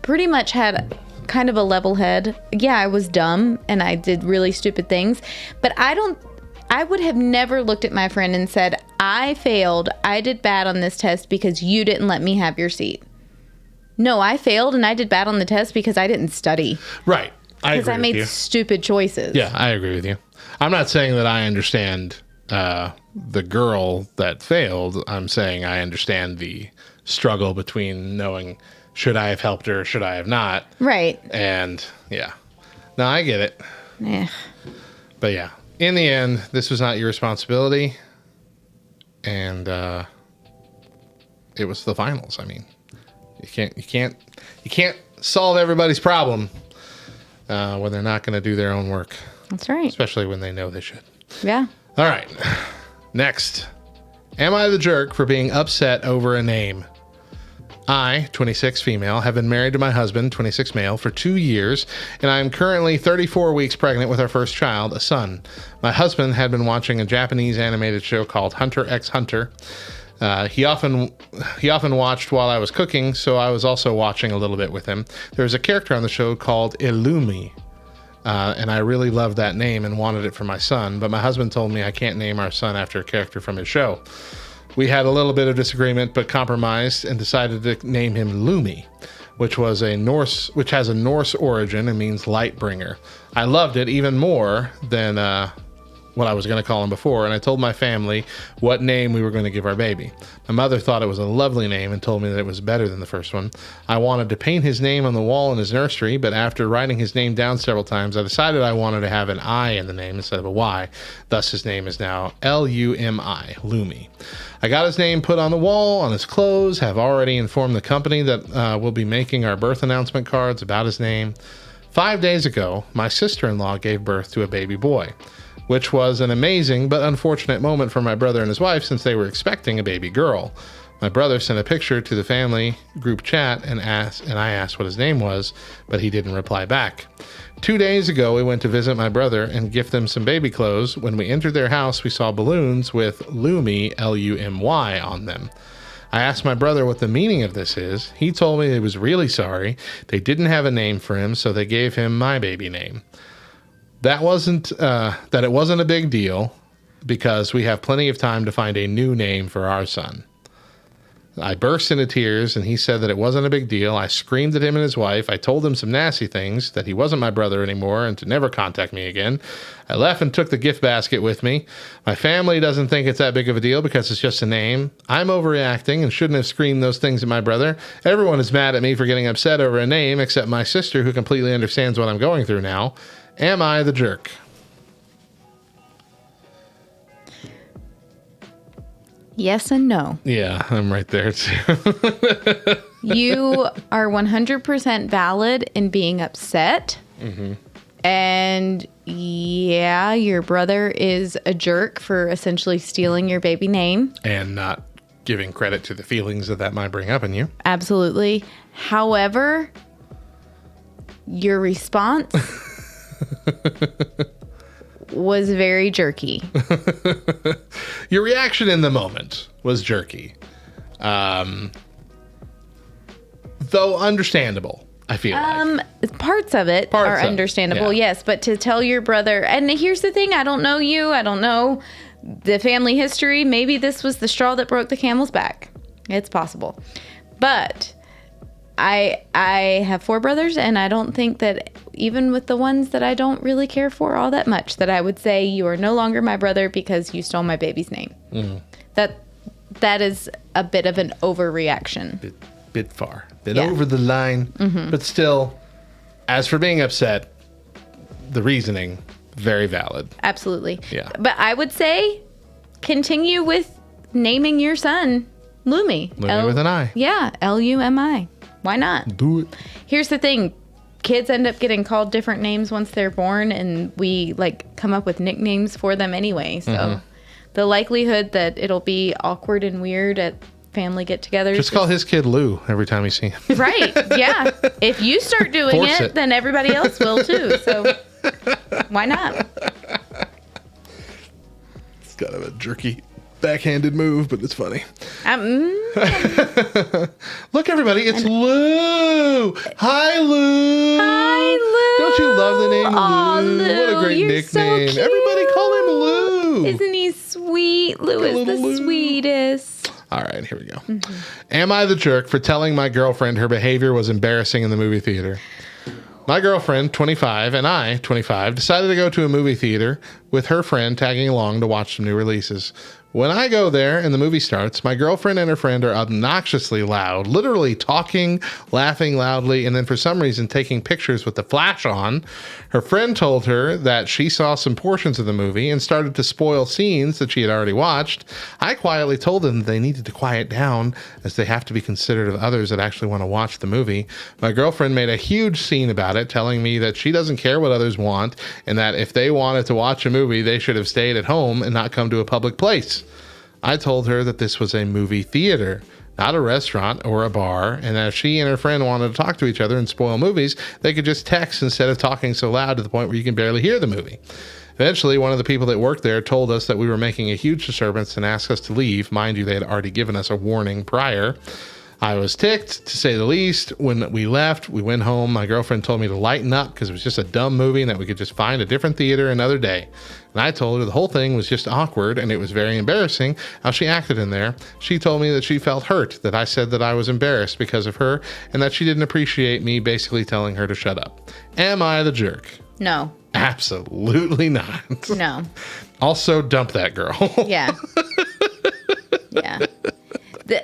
pretty much had kind of a level head? Yeah, I was dumb and I did really stupid things, but I would have never looked at my friend and said, I failed, I did bad on this test because you didn't let me have your seat. No, I failed and I did bad on the test because I didn't study. Right. Because I made stupid choices. Yeah, I agree with you. I'm not saying that I understand the girl that failed. I'm saying I understand the struggle between knowing, should I have helped her, should I have not? Right. And yeah. No, I get it. Yeah. But yeah, in the end, this was not your responsibility. And it was the finals. I mean, you You can't solve everybody's problem when they're not going to do their own work, That's right. especially when they know they should. Yeah. All right. Next. Am I the jerk for being upset over a name? I, 26 female, have been married to my husband, 26 male, for 2 years, and I am currently 34 weeks pregnant with our first child, a son. My husband had been watching a Japanese animated show called Hunter x Hunter. He often watched while I was cooking, so I was also watching a little bit with him. There was a character on the show called Illumi, and I really loved that name and wanted it for my son, but my husband told me I can't name our son after a character from his show. We had a little bit of disagreement, but compromised and decided to name him Lumi, which has a Norse origin and means light bringer. I loved it even more than what I was going to call him before, and I told my family what name we were going to give our baby. My mother thought it was a lovely name and told me that it was better than the first one. I wanted to paint his name on the wall in his nursery, but after writing his name down several times, I decided I wanted to have an I in the name instead of a Y. Thus, his name is now Lumi, Lumi. I got his name put on the wall, on his clothes, have already informed the company that will be making our birth announcement cards about his name. 5 days ago, my sister-in-law gave birth to a baby boy, which was an amazing but unfortunate moment for my brother and his wife since they were expecting a baby girl. My brother sent a picture to the family group chat and I asked what his name was, but he didn't reply back. 2 days ago, we went to visit my brother and gift them some baby clothes. When we entered their house, we saw balloons with Lumi, Lumy, on them. I asked my brother what the meaning of this is. He told me he was really sorry. They didn't have a name for him, so they gave him my baby name. That it wasn't a big deal because we have plenty of time to find a new name for our son. I burst into tears and he said that it wasn't a big deal. I screamed at him and his wife. I told him some nasty things, that he wasn't my brother anymore and to never contact me again. I left and took the gift basket with me. My family doesn't think it's that big of a deal because it's just a name. I'm overreacting and shouldn't have screamed those things at my brother. Everyone is mad at me for getting upset over a name except my sister, who completely understands what I'm going through now. Am I the jerk? Yes and no. Yeah, I'm right there too. You are 100% valid in being upset. Mm-hmm. And yeah, your brother is a jerk for essentially stealing your baby name. And not giving credit to the feelings that might bring up in you. Absolutely. However, your response was very jerky. Your reaction in the moment was jerky. Though understandable, I feel like. Parts of it are understandable, yes. But to tell your brother, and here's the thing, I don't know you, I don't know the family history. Maybe this was the straw that broke the camel's back. It's possible. But I have 4 brothers, and I don't think that even with the ones that I don't really care for all that much, that I would say you are no longer my brother because you stole my baby's name. Mm. That is a bit of an overreaction. Bit far. Bit over the line. Mm-hmm. But still, as for being upset, the reasoning, very valid. Absolutely. Yeah. But I would say continue with naming your son Lumi. Lumi with an I. Yeah, Lumi. Why not? Do it. Here's the thing. Kids end up getting called different names once they're born, and we come up with nicknames for them anyway. So the likelihood that it'll be awkward and weird at family get-togethers. Just call his kid Lou every time you see him. Right. Yeah. If you start doing it, then everybody else will too. So why not? It's kind of a jerky backhanded move, but it's funny. Look, everybody, it's Lou. Hi, Lou. Hi, Lou. Don't you love the name Lou? Lou? What a great You're nickname. So cute. Everybody call him Lou. Isn't he sweet? Lou is the Lou. sweetest. All right, here we go. Mm-hmm. Am I the jerk for telling my girlfriend her behavior was embarrassing in the movie theater? My girlfriend, 25, and I, 25, decided to go to a movie theater with her friend tagging along to watch some new releases. When I go there and the movie starts, my girlfriend and her friend are obnoxiously loud, literally talking, laughing loudly, and then for some reason taking pictures with the flash on. Her friend told her that she saw some portions of the movie and started to spoil scenes that she had already watched. I quietly told them they needed to quiet down as they have to be considerate of others that actually want to watch the movie. My girlfriend made a huge scene about it, telling me that she doesn't care what others want and that if they wanted to watch a movie, they should have stayed at home and not come to a public place. I told her that this was a movie theater, not a restaurant or a bar, and that if she and her friend wanted to talk to each other and spoil movies, they could just text instead of talking so loud to the point where you can barely hear the movie. Eventually, one of the people that worked there told us that we were making a huge disturbance and asked us to leave. Mind you, they had already given us a warning prior. I was ticked, to say the least. When we left, we went home. My girlfriend told me to lighten up because it was just a dumb movie and that we could just find a different theater another day. And I told her the whole thing was just awkward and it was very embarrassing how she acted in there. She told me that she felt hurt that I said that I was embarrassed because of her and that she didn't appreciate me basically telling her to shut up. Am I the jerk? No. Absolutely not. No. Also, dump that girl. Yeah. Yeah.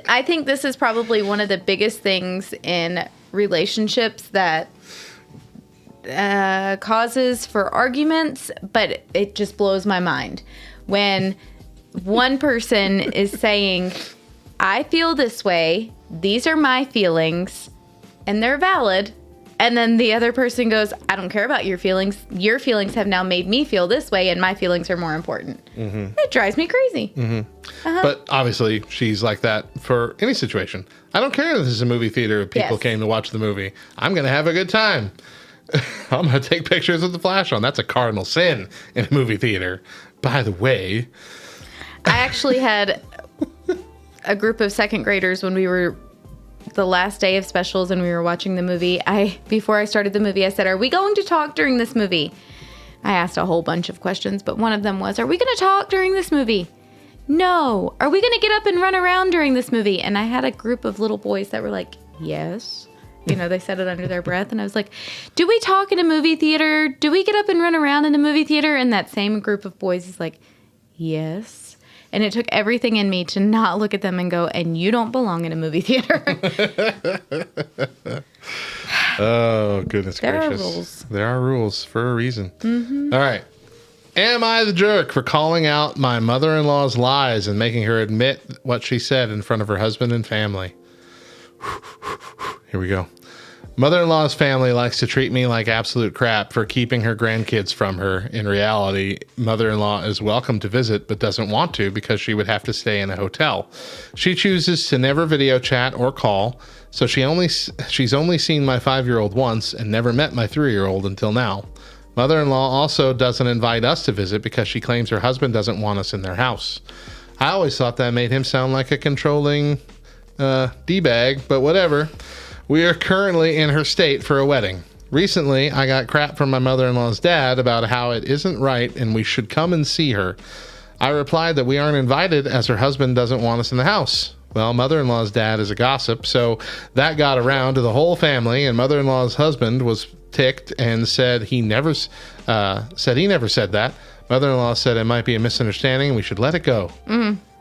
I think this is probably one of the biggest things in relationships that causes for arguments, but it just blows my mind when one person is saying, I feel this way, these are my feelings, and they're valid. And then the other person goes, I don't care about your feelings. Your feelings have now made me feel this way, and my feelings are more important. Mm-hmm. It drives me crazy. Mm-hmm. But obviously, she's like that for any situation. I don't care if this is a movie theater if people came to watch the movie. I'm going to have a good time. I'm going to take pictures with the flash on. That's a cardinal sin in a movie theater. By the way, I actually had a group of second graders when we were the last day of specials and we were watching the movie. Before I started the movie, I said, are we going to talk during this movie? I asked a whole bunch of questions, but one of them was, are we going to talk during this movie? No. Are we going to get up and run around during this movie? And I had a group of little boys that were like, yes. You know, they said it under their breath. And I was like, do we talk in a movie theater? Do we get up and run around in a movie theater? And that same group of boys is like, yes. And it took everything in me to not look at them and go, and you don't belong in a movie theater. Oh, goodness gracious. There are rules. There are rules for a reason. Mm-hmm. All right. Am I the jerk for calling out my mother-in-law's lies and making her admit what she said in front of her husband and family? Here we go. Mother-in-law's family likes to treat me like absolute crap for keeping her grandkids from her. In reality, mother-in-law is welcome to visit but doesn't want to because she would have to stay in a hotel. She chooses to never video chat or call, so she's only seen my 5-year-old once and never met my 3-year-old until now. Mother-in-law also doesn't invite us to visit because she claims her husband doesn't want us in their house. I always thought that made him sound like a controlling D-bag, but whatever. We are currently in her state for a wedding. Recently, I got crap from my mother-in-law's dad about how it isn't right and we should come and see her. I replied that we aren't invited as her husband doesn't want us in the house. Well, mother-in-law's dad is a gossip, so that got around to the whole family, and mother-in-law's husband was ticked and said he never said that. Mother-in-law said it might be a misunderstanding and we should let it go.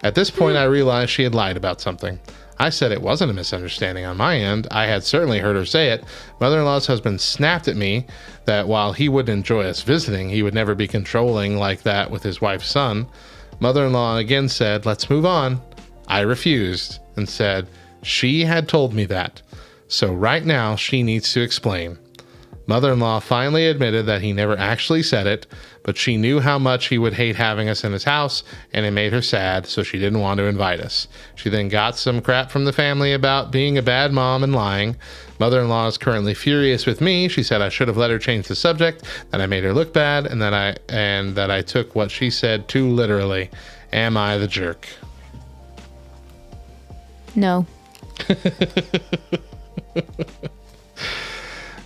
At this point, I realized she had lied about something. I said it wasn't a misunderstanding on my end. I had certainly heard her say it. Mother-in-law's husband snapped at me that while he wouldn't enjoy us visiting, he would never be controlling like that with his wife's son. Mother-in-law again said, let's move on. I refused and said she had told me that. So right now she needs to explain. Mother-in-law finally admitted that he never actually said it, but she knew how much he would hate having us in his house, and it made her sad, so she didn't want to invite us. She then got some crap from the family about being a bad mom and lying. Mother-in-law is currently furious with me. She said I should have let her change the subject, that I made her look bad, and that I took what she said too literally. Am I the jerk? No.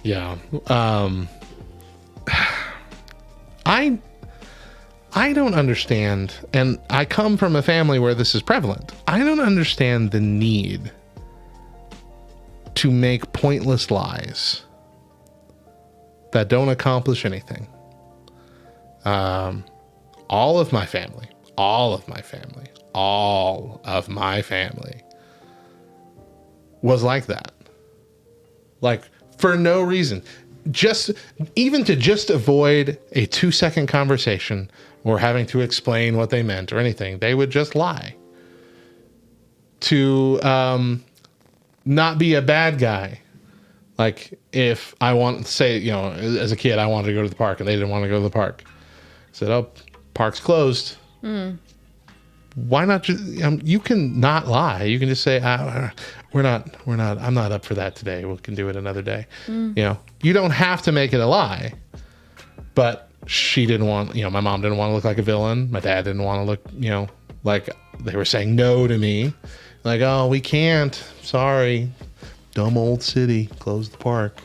Yeah. I don't understand, and I come from a family where this is prevalent. I don't understand the need to make pointless lies that don't accomplish anything. All of my family all of my family was like that. Like, for no reason. Just to avoid a 2-second conversation or having to explain what they meant or anything, they would just lie. To not be a bad guy. Like, if I want to say, you know, as a kid, I wanted to go to the park and they didn't want to go to the park. I said, oh, park's closed. Why not just, you can not lie. You can just say, we're not, I'm not up for that today. We can do it another day. You know, you don't have to make it a lie, but she didn't want, you know, my mom didn't want to look like a villain. My dad didn't want to look, you know, like they were saying no to me. Like, oh, we can't. Sorry. Dumb old city. Close the park.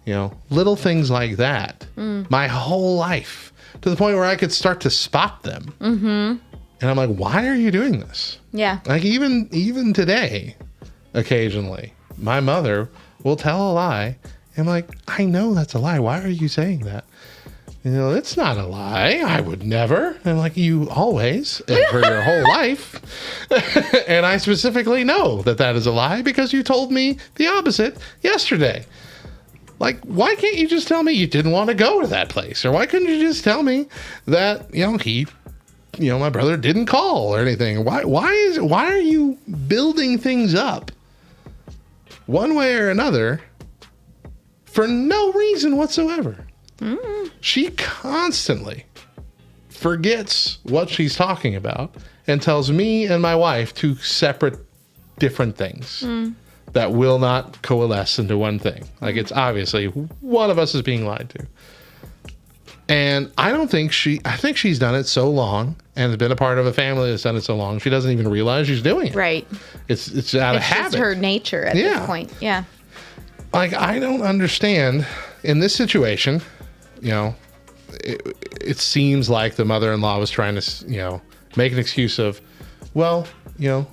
You know, little things like that. My whole life, to the point where I could start to spot them. And I'm like, why are you doing this? Yeah. Like, even today, occasionally, my mother will tell a lie. And I'm like, I know that's a lie. Why are you saying that? You know, it's not a lie. I would never. And I'm like, you always, and for your whole life. And I specifically know that that is a lie because you told me the opposite yesterday. Like, why can't you just tell me you didn't want to go to that place? Or why couldn't you just tell me that, you know, my brother didn't call or anything? Why are you building things up one way or another for no reason whatsoever? She constantly forgets what she's talking about and tells me and my wife two separate different things that will not coalesce into one thing. Like, it's obviously one of us is being lied to. And I think she's done it so long and has been a part of a family that's done it so long, she doesn't even realize she's doing it. Right. It's out of habit. It's her nature at this point. Yeah. Like, I don't understand in this situation, you know, it seems like the mother-in-law was trying to, you know, make an excuse of, well, you know,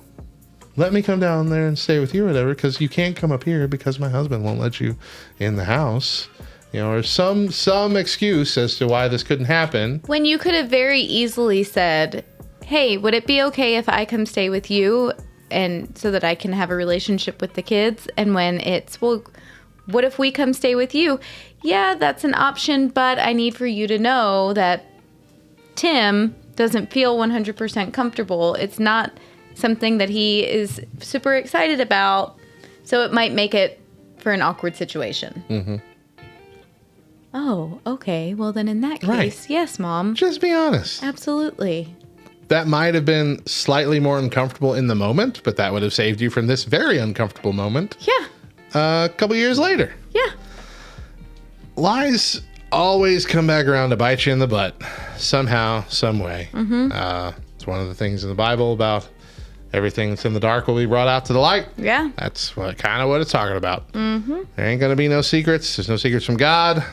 let me come down there and stay with you or whatever, because you can't come up here because my husband won't let you in the house. You know, or some excuse as to why this couldn't happen. When you could have very easily said, hey, would it be okay if I come stay with you and so that I can have a relationship with the kids? And when it's, well, what if we come stay with you? Yeah, that's an option, but I need for you to know that Tim doesn't feel 100% comfortable. It's not something that he is super excited about, so it might make it for an awkward situation. Oh, okay. Well, then in that case, yes, Mom. Just be honest. Absolutely. That might have been slightly more uncomfortable in the moment, but that would have saved you from this very uncomfortable moment. Yeah. A couple years later. Yeah. Lies always come back around to bite you in the butt somehow, some way. It's one of the things in the Bible about everything that's in the dark will be brought out to the light. Yeah. That's kind of what it's talking about. There ain't going to be no secrets. There's no secrets from God.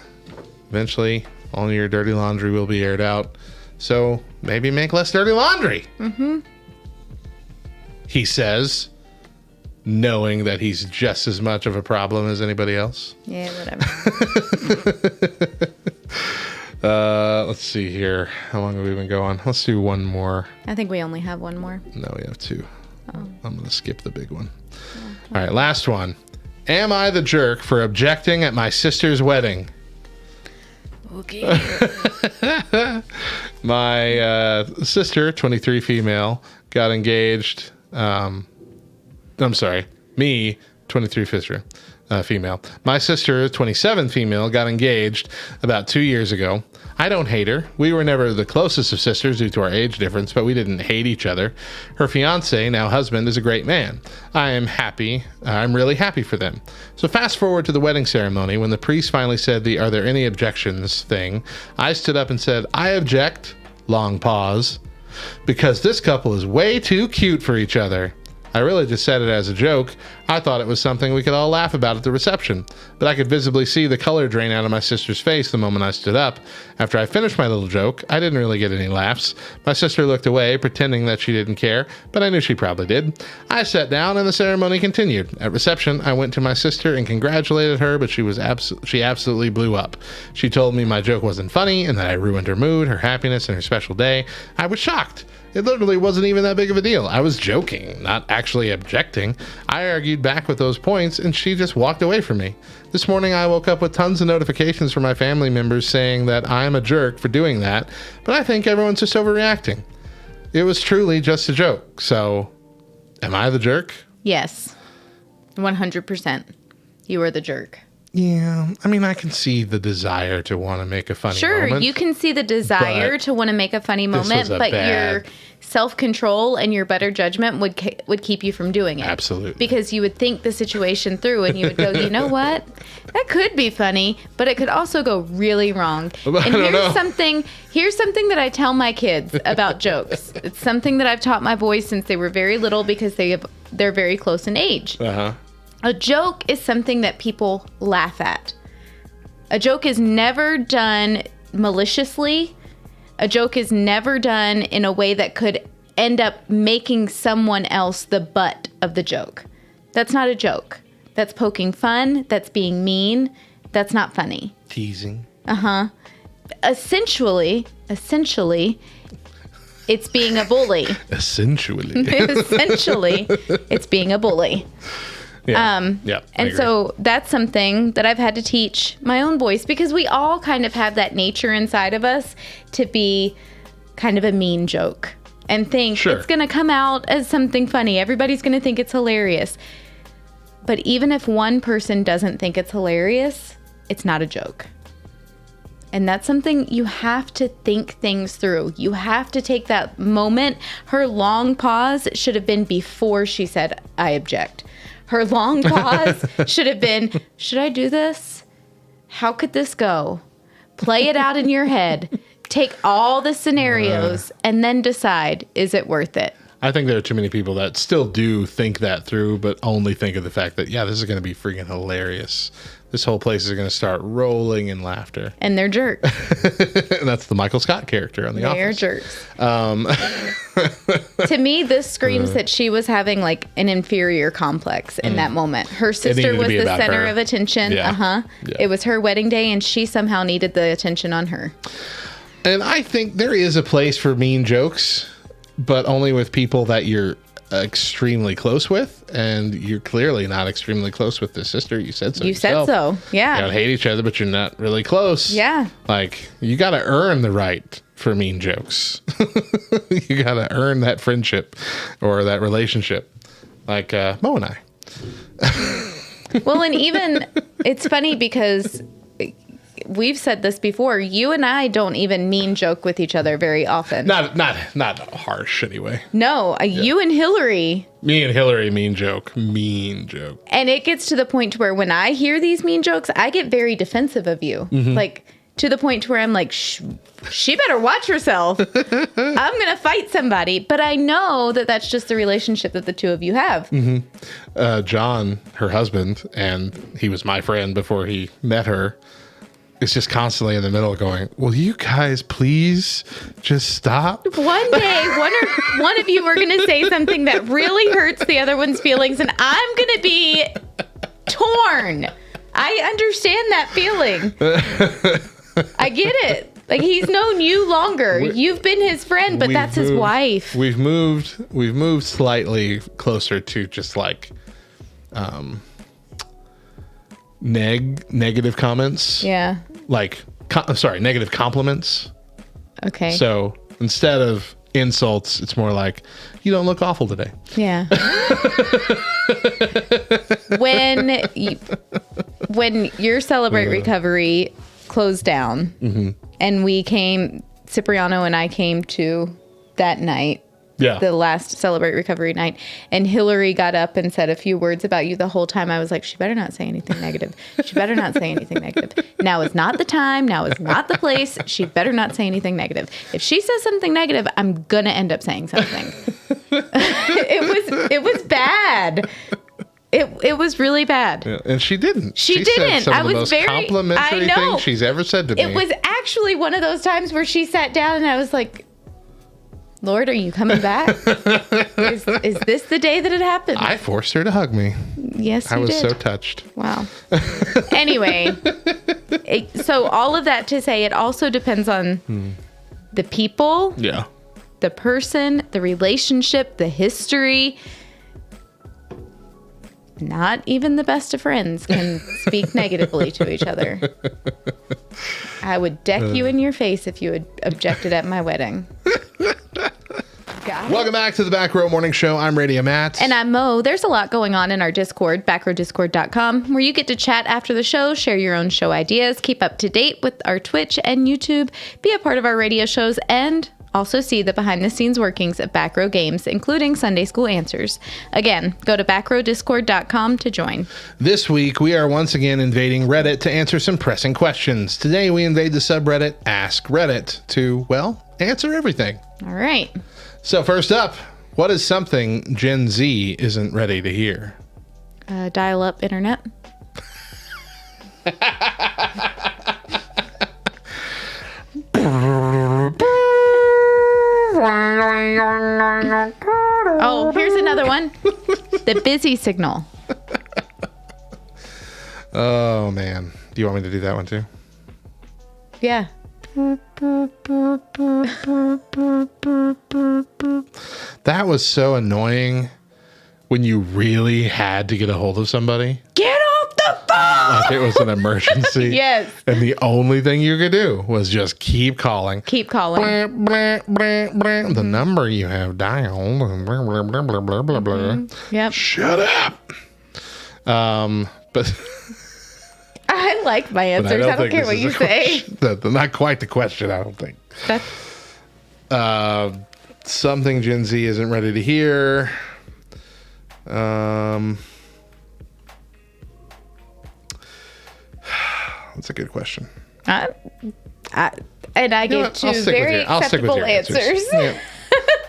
Eventually, all your dirty laundry will be aired out. So maybe make less dirty laundry. He says, knowing that he's just as much of a problem as anybody else. Yeah, whatever. Let's see here. How long have we been going? Let's do one more. I think we only have one more. No, we have two. Oh. I'm going to skip the big one. All right, last one. Am I the jerk for objecting at my sister's wedding? Okay. My sister, 23 female, got engaged. I'm sorry, me, 23 female. My sister, 27 female, got engaged about 2 years ago. I don't hate her. We were never the closest of sisters due to our age difference, but we didn't hate each other. Her fiance, now husband, is a great man. I am happy. I'm really happy for them. So fast forward to the wedding ceremony. When the priest finally said the "are there any objections" thing, I stood up and said, I object, long pause, because this couple is way too cute for each other. I really just said it as a joke. I thought it was something we could all laugh about at the reception, but I could visibly see the color drain out of my sister's face the moment I stood up. After I finished my little joke, I didn't really get any laughs. My sister looked away, pretending that she didn't care, but I knew she probably did. I sat down and the ceremony continued. At reception, I went to my sister and congratulated her, but she absolutely blew up. She told me my joke wasn't funny and that I ruined her mood, her happiness, and her special day. I was shocked. It literally wasn't even that big of a deal. I was joking, not actually objecting. I argued back with those points, and she just walked away from me. This morning, I woke up with tons of notifications from my family members saying that I'm a jerk for doing that, but I think everyone's just overreacting. It was truly just a joke. So, am I the jerk? Yes. 100%. You are the jerk. Yeah, I mean, I can see the desire to want to make a funny Sure, moment. you can see the desire but to want to make a funny this moment, was a but bad- your self-control and your better judgment would keep you from doing it. Absolutely. Because you would think the situation through and you would go, you know what? That could be funny, but it could also go really wrong. I And don't know. here's something that I tell my kids about jokes. It's something that I've taught my boys since they were very little because they're very close in age. Uh-huh. A joke is something that people laugh at. A joke is never done maliciously. A joke is never done in a way that could end up making someone else the butt of the joke. That's not a joke. That's poking fun. That's being mean. That's not funny. Teasing. Essentially, it's being a bully. Essentially. Essentially, it's being a bully. Yeah. Yeah. I And agree. so that's something that I've had to teach my own boys because we all kind of have that nature inside of us to be kind of a mean joke and think Sure. it's going to come out as something funny. Everybody's going to think it's hilarious. But even if one person doesn't think it's hilarious, it's not a joke. And that's something you have to think things through. You have to take that moment. Her long pause should have been before she said, I object. Her long pause should have been, should I do this? How could this go? Play it out in your head. Take all the scenarios and then decide, is it worth it? I think there are too many people that still do think that through, but only think of the fact that, yeah, this is going to be freaking hilarious. This whole place is going to start rolling in laughter. And they're jerks. And that's the Michael Scott character on The They're Office. jerks. To me, this screams that she was having like an inferior complex in that moment. Her sister needed to was be the about center her. of attention. Yeah. Yeah. It was her wedding day, and she somehow needed the attention on her. And I think there is a place for mean jokes, but only with people that you're extremely close with, and you're clearly not extremely close with this sister. You said so. You said yourself. so. Yeah. You don't hate each other, but you're not really close. Yeah. Like, you got to earn the right for mean jokes. You got to earn that friendship or that relationship. Like Mo and I. Well, and even it's funny because we've said this before. You and I don't even mean joke with each other very often. Not harsh anyway. No, you and Hillary. Me and Hillary, mean joke. Mean joke. And it gets to the point where when I hear these mean jokes, I get very defensive of you. Like, to the point where I'm like, she better watch herself. I'm going to fight somebody. But I know that that's just the relationship that the two of you have. John, her husband, and he was my friend before he met her, is just constantly in the middle going, will you guys please just stop? One day, one of you are going to say something that really hurts the other one's feelings, and I'm going to be torn. I understand that feeling. I get it. Like, he's known you longer. You've been his friend, but that's his wife. We've moved slightly closer to just like negative comments. Yeah. Like, negative compliments. Okay. So instead of insults, it's more like, you don't look awful today. Yeah. When your Celebrate Recovery closed down, and Cipriano and I came to that night, the last Celebrate Recovery night, and Hillary got up and said a few words about you the whole time. I was like, she better not say anything negative. She better not say anything negative. Now is not the time. Now is not the place. She better not say anything negative. If she says something negative, I'm gonna end up saying something. It was bad. It was really bad. Yeah, and she didn't. She Said didn't. some I of the was most very complimentary I know. things she's ever said to me. It was actually one of those times where she sat down and I was like, Lord, are you coming back? Is this the day that it happened? I forced her to hug me. Yes, you I was did. so touched. Wow. Anyway, so all of that to say, it also depends on the people Yeah. the person, the relationship, the history. Not even the best of friends can speak negatively to each other. I would deck you in your face if you had objected at my wedding. Welcome back to the Back Row Morning Show. I'm Radio Matt. And I'm Mo. There's a lot going on in our Discord, backrowdiscord.com, where you get to chat after the show, share your own show ideas, keep up to date with our Twitch and YouTube, be a part of our radio shows, and also see the behind-the-scenes workings of Back Row Games, including Sunday School Answers. Again, go to backrowdiscord.com to join. This week, we are once again invading Reddit to answer some pressing questions. Today, we invade the subreddit Ask Reddit to, well, answer everything. All right. So first up, what is something Gen Z isn't ready to hear? Dial-up internet. Oh, here's another one. The busy signal. Oh, man. Do you want me to do that one too? Yeah. That was so annoying when you really had to get a hold of somebody. Get off the phone! Like it was an emergency. Yes. And the only thing you could do was just keep calling. Keep calling. The number you have dialed. Blah, blah, blah, blah, blah, blah, blah. Yep. Shut up. But I like my answers. I don't care what you say. Not quite the question, I don't think. That's Something Gen Z isn't ready to hear. That's a good question. I gave two very acceptable answers. Yeah.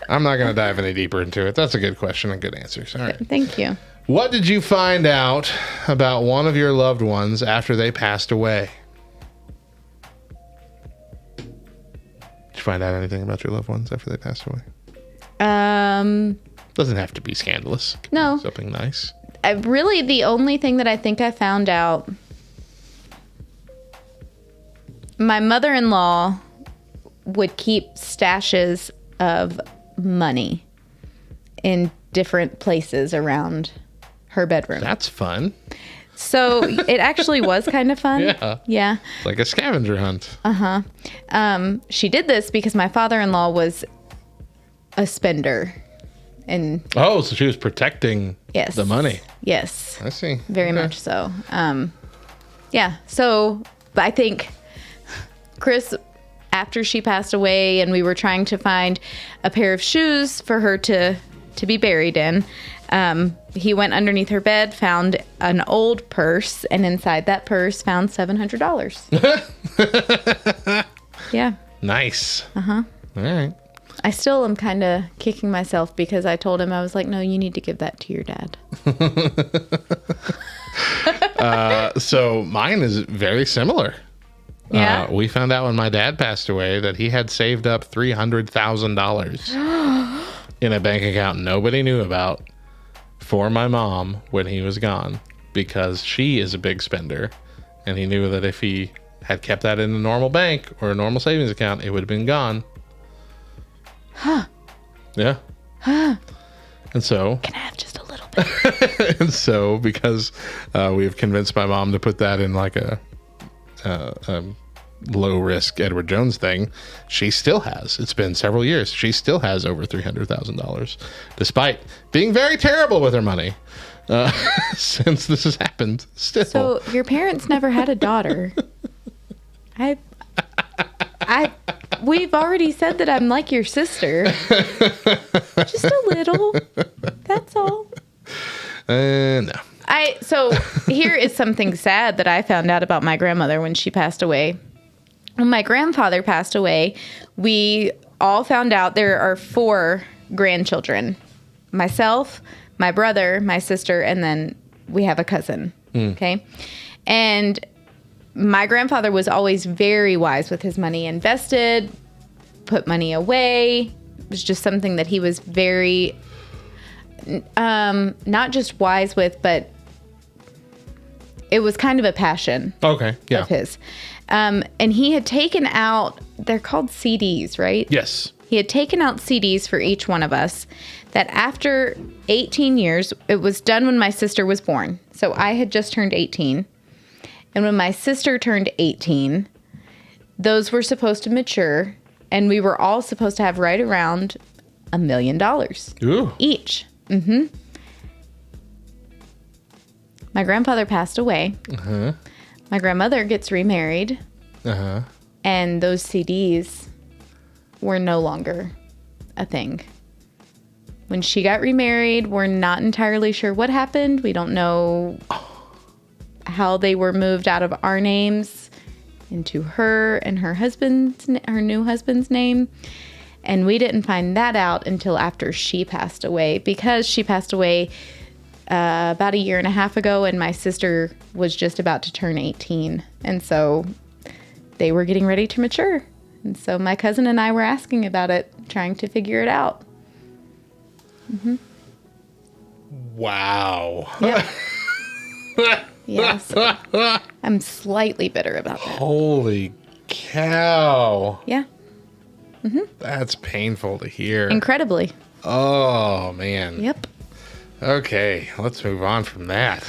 I'm not going to dive any deeper into it. That's a good question and good answers. All right. Thank you. What did you find out about one of your loved ones after they passed away? Did you find out anything about your loved ones after they passed away? Doesn't have to be scandalous. No. Something nice. Really, the only thing that I think I found out, my mother-in-law would keep stashes of money in different places around her bedroom. That's fun. So it actually was kind of fun. Yeah. Yeah. Like a scavenger hunt. She did this because my father-in-law was a spender. And oh, so she was protecting yes, the money. Yes. I see. Very much so. Yeah. So I think Chris, after she passed away and we were trying to find a pair of shoes for her to be buried in, he went underneath her bed, found an old purse, and inside that purse found $700. Yeah. Nice. All right. I still am kind of kicking myself because I told him, I was like, no, you need to give that to your dad. So mine is very similar. Yeah. We found out when my dad passed away that he had saved up $300,000 in a bank account nobody knew about for my mom when he was gone because she is a big spender. And he knew that if he had kept that in a normal bank or a normal savings account, it would have been gone. Huh. Yeah. Huh. And so. Can I have just a little bit? And so, because we've convinced my mom to put that in like a low risk Edward Jones thing, she still has. It's been several years. She still has over $300,000, despite being very terrible with her money since this has happened. Still. So your parents never had a daughter. We've already said that I'm like your sister. Just a little. That's all. No. So here is something sad that I found out about my grandmother when she passed away. When my grandfather passed away, we all found out there are 4 grandchildren. Myself, my brother, my sister, and then we have a cousin. Okay. And my grandfather was always very wise with his money, invested, put money away. It was just something that he was very, not just wise with, but it was kind of a passion of his. And he had taken out, they're called CDs, right? Yes. He had taken out CDs for each one of us that after 18 years, it was done when my sister was born. So I had just turned 18. And when my sister turned 18, those were supposed to mature. And we were all supposed to have right around $1 million each. Mm-hmm. My grandfather passed away. Uh-huh. My grandmother gets remarried. Uh-huh. And those CDs were no longer a thing. When she got remarried, we're not entirely sure what happened. We don't know how they were moved out of our names into her and her new husband's name. And we didn't find that out until after she passed away, because she passed away about 1.5 years ago, and my sister was just about to turn 18. And so they were getting ready to mature. And so my cousin and I were asking about it, trying to figure it out. Mm-hmm. Wow. Yeah. Yeah, so I'm slightly bitter about that. Holy cow. Yeah. Mm-hmm. That's painful to hear. Incredibly. Oh, man. Yep. Okay, let's move on from that.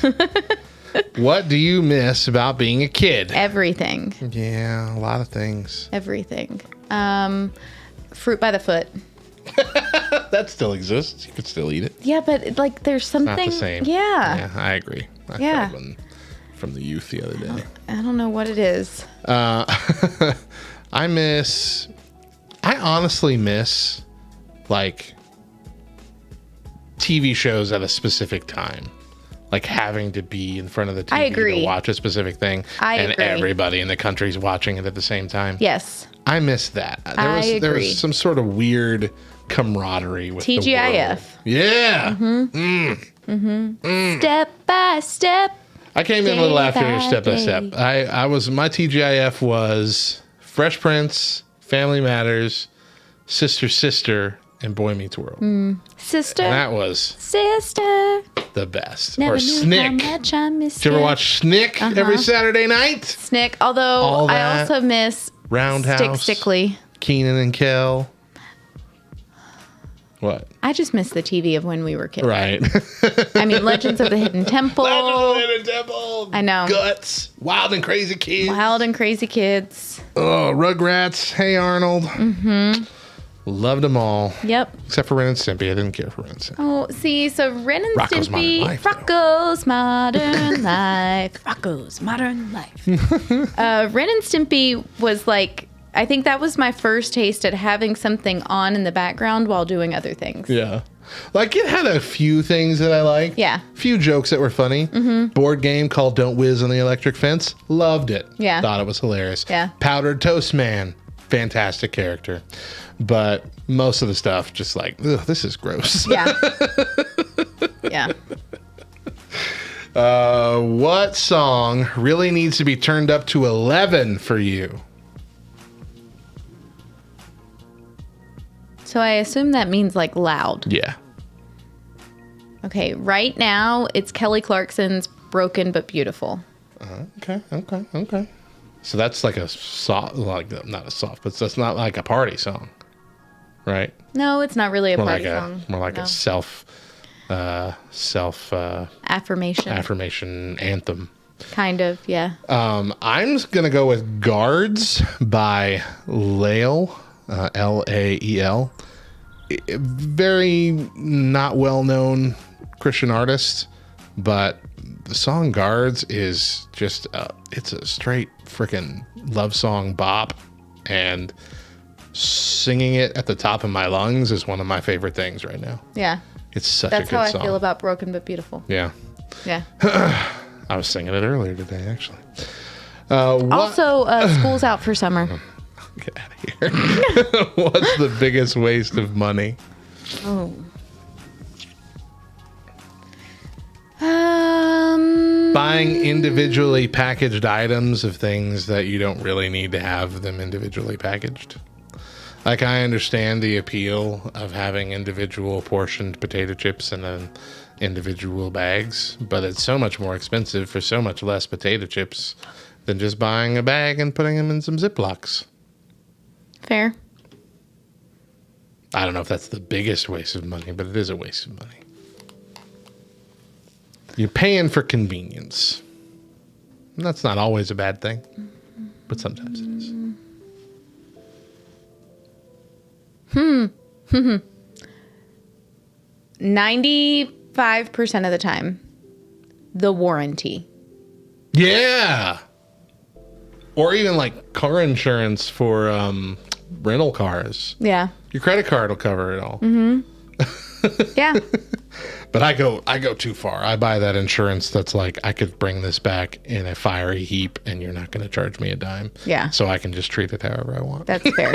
What do you miss about being a kid? Everything. Yeah, a lot of things. Everything. Fruit by the foot. That still exists. You could still eat it. Yeah, but like there's something. Not the same. Yeah. Yeah, I agree. I tried one from the youth the other day. I don't know what it is. I honestly miss like TV shows at a specific time. Like having to be in front of the TV to watch a specific thing. And everybody in the country's watching it at the same time. Yes. I miss that. There was some sort of weird camaraderie with TGIF. the world. Yeah. Step by step. I came in a little after by Step by day. Step. My TGIF was Fresh Prince, Family Matters, Sister, and Boy Meets World. Sister. And that was Sister. the best. Never Or knew Snick. how much I missed Did you ever ya. watch Snick every Saturday night? Snick? Although All I that. also miss Roundhouse. Stickly. Keenan and Kel. What? I just miss the TV of when we were kids. Right. I mean, Legends of the Hidden Temple. Temple. I know. Guts. Wild and Crazy Kids. Wild and Crazy Kids. Oh, Rugrats. Hey Arnold. Mm-hmm. Loved them all. Yep. Except for Ren and Stimpy. I didn't care for Ren and Stimpy. Oh, see, so Ren and Rocko's Stimpy. Modern Life, though. Rocko's Modern Life. Rocko's Modern Life. Ren and Stimpy was like, I think that was my first taste at having something on in the background while doing other things. Yeah. Like, it had a few things that I liked. Yeah. Few jokes that were funny. Mm-hmm. Board game called Don't Whiz on the Electric Fence. Loved it. Yeah. Thought it was hilarious. Yeah. Powdered Toast Man. Fantastic character. But most of the stuff, just like, ugh, this is gross. Yeah. Yeah. What song really needs to be turned up to 11 for you? So I assume that means like loud. Yeah. Okay, right now it's Kelly Clarkson's Broken But Beautiful. Okay. So that's like a soft, like not a soft, but that's not like a party song, right? No, it's not really a More party like song. more like No. a self Affirmation. affirmation anthem. Kind of, yeah. I'm gonna go with "Guards" by Lael, Lael. Very not well known Christian artist, but the song "Guards" is just it's a straight freaking love song bop, and singing it at the top of my lungs is one of my favorite things right now. Yeah. It's such That's a good how I song. feel about Broken But Beautiful. Yeah. Yeah. I was singing it earlier today, actually. Also, school's out for summer. Get out of here. What's the biggest waste of money? Oh. Buying individually packaged items of things that you don't really need to have them individually packaged. Like, I understand the appeal of having individual portioned potato chips and then individual bags, but it's so much more expensive for so much less potato chips than just buying a bag and putting them in some Ziplocs. Fair. I don't know if that's the biggest waste of money, but it is a waste of money. You're paying for convenience. And that's not always a bad thing, but sometimes it is. 95% of the time, the warranty. Yeah. Or even like car insurance for rental cars. Yeah. Your credit card will cover it all. Yeah. But I go too far. I buy that insurance that's like, I could bring this back in a fiery heap and you're not going to charge me a dime. Yeah. So I can just treat it however I want. That's fair.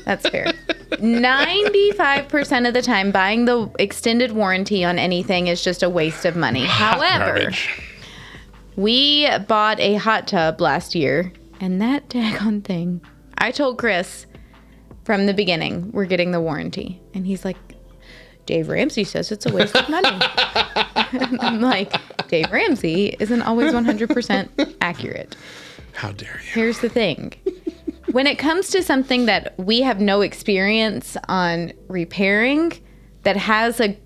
That's fair. 95% of the time, buying the extended warranty on anything is just a waste of money. However, Garbage. we bought a hot tub last year, and that daggone thing, I told Chris from the beginning, we're getting the warranty. And he's like, Dave Ramsey says it's a waste of money. And I'm like, Dave Ramsey isn't always 100% accurate. How dare you? Here's the thing. When it comes to something that we have no experience on repairing, that has a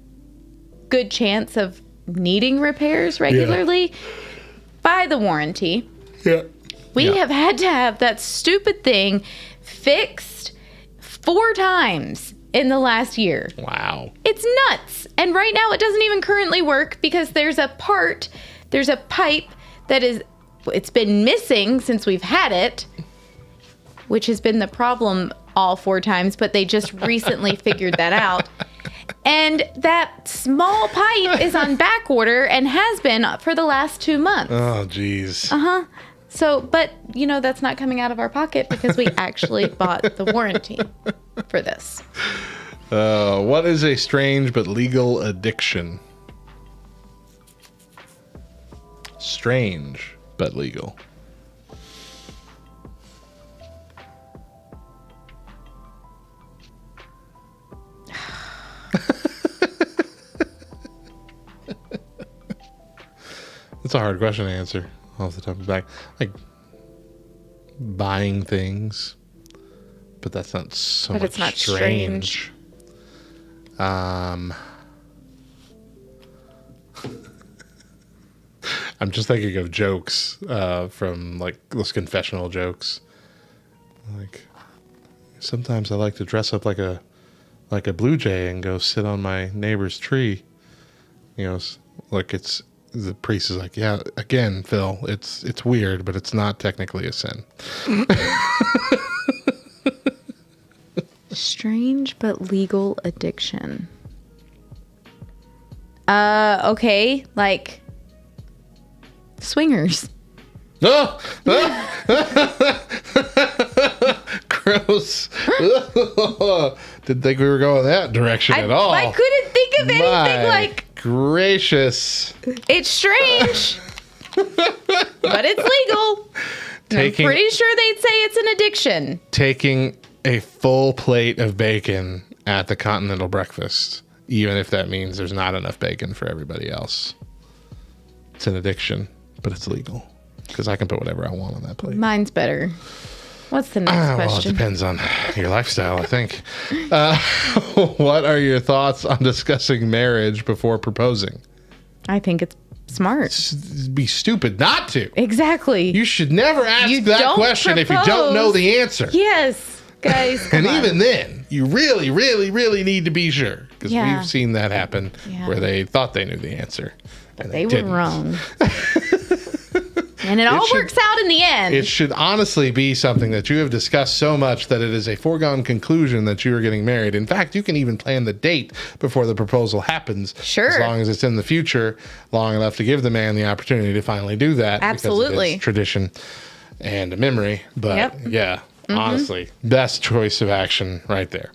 good chance of needing repairs regularly, buy the warranty. Yeah. We have had to have that stupid thing fixed 4 times in the last year. Wow. It's nuts. And right now it doesn't even currently work because there's a pipe that it's been missing since we've had it, which has been the problem all 4 times, but they just recently figured that out. And that small pipe is on back order and has been for the last 2 months. Oh, geez. So, but, that's not coming out of our pocket because we actually bought the warranty for this. What is a strange but legal addiction? Strange but legal. That's a hard question to answer off the top of the back. Like buying things, but that's not so But much it's not strange. I'm just thinking of jokes from like those confessional jokes. Like sometimes I like to dress up like a blue jay and go sit on my neighbor's tree. Like the priest is like, yeah, again, Phil, it's weird, but it's not technically a sin. Strange but legal addiction. Okay, like swingers. No! Gross. Didn't think we were going that direction at all. I couldn't think of anything My gracious. It's strange, but it's legal. I'm pretty sure they'd say it's an addiction. Taking a full plate of bacon at the continental breakfast, even if that means there's not enough bacon for everybody else. It's an addiction, but it's legal because I can put whatever I want on that plate. Mine's better. What's the next Well, it question? depends on your lifestyle, I think. What are your thoughts on discussing marriage before proposing? I think it's smart. It'd be stupid not to. Exactly. You should never ask You that don't question if you don't know propose. the answer. Yes, guys. And come on. even then, you really, really, really need to be sure. Because Yeah. we've seen that happen where they thought they knew the answer. And they were didn't. wrong. And it all works out in the end. It should honestly be something that you have discussed so much that it is a foregone conclusion that you are getting married. In fact, you can even plan the date before the proposal happens. Sure. As long as it's in the future, long enough to give the man the opportunity to finally do that. Absolutely. Because it is tradition and a memory. But Yep. yeah, honestly, best choice of action right there.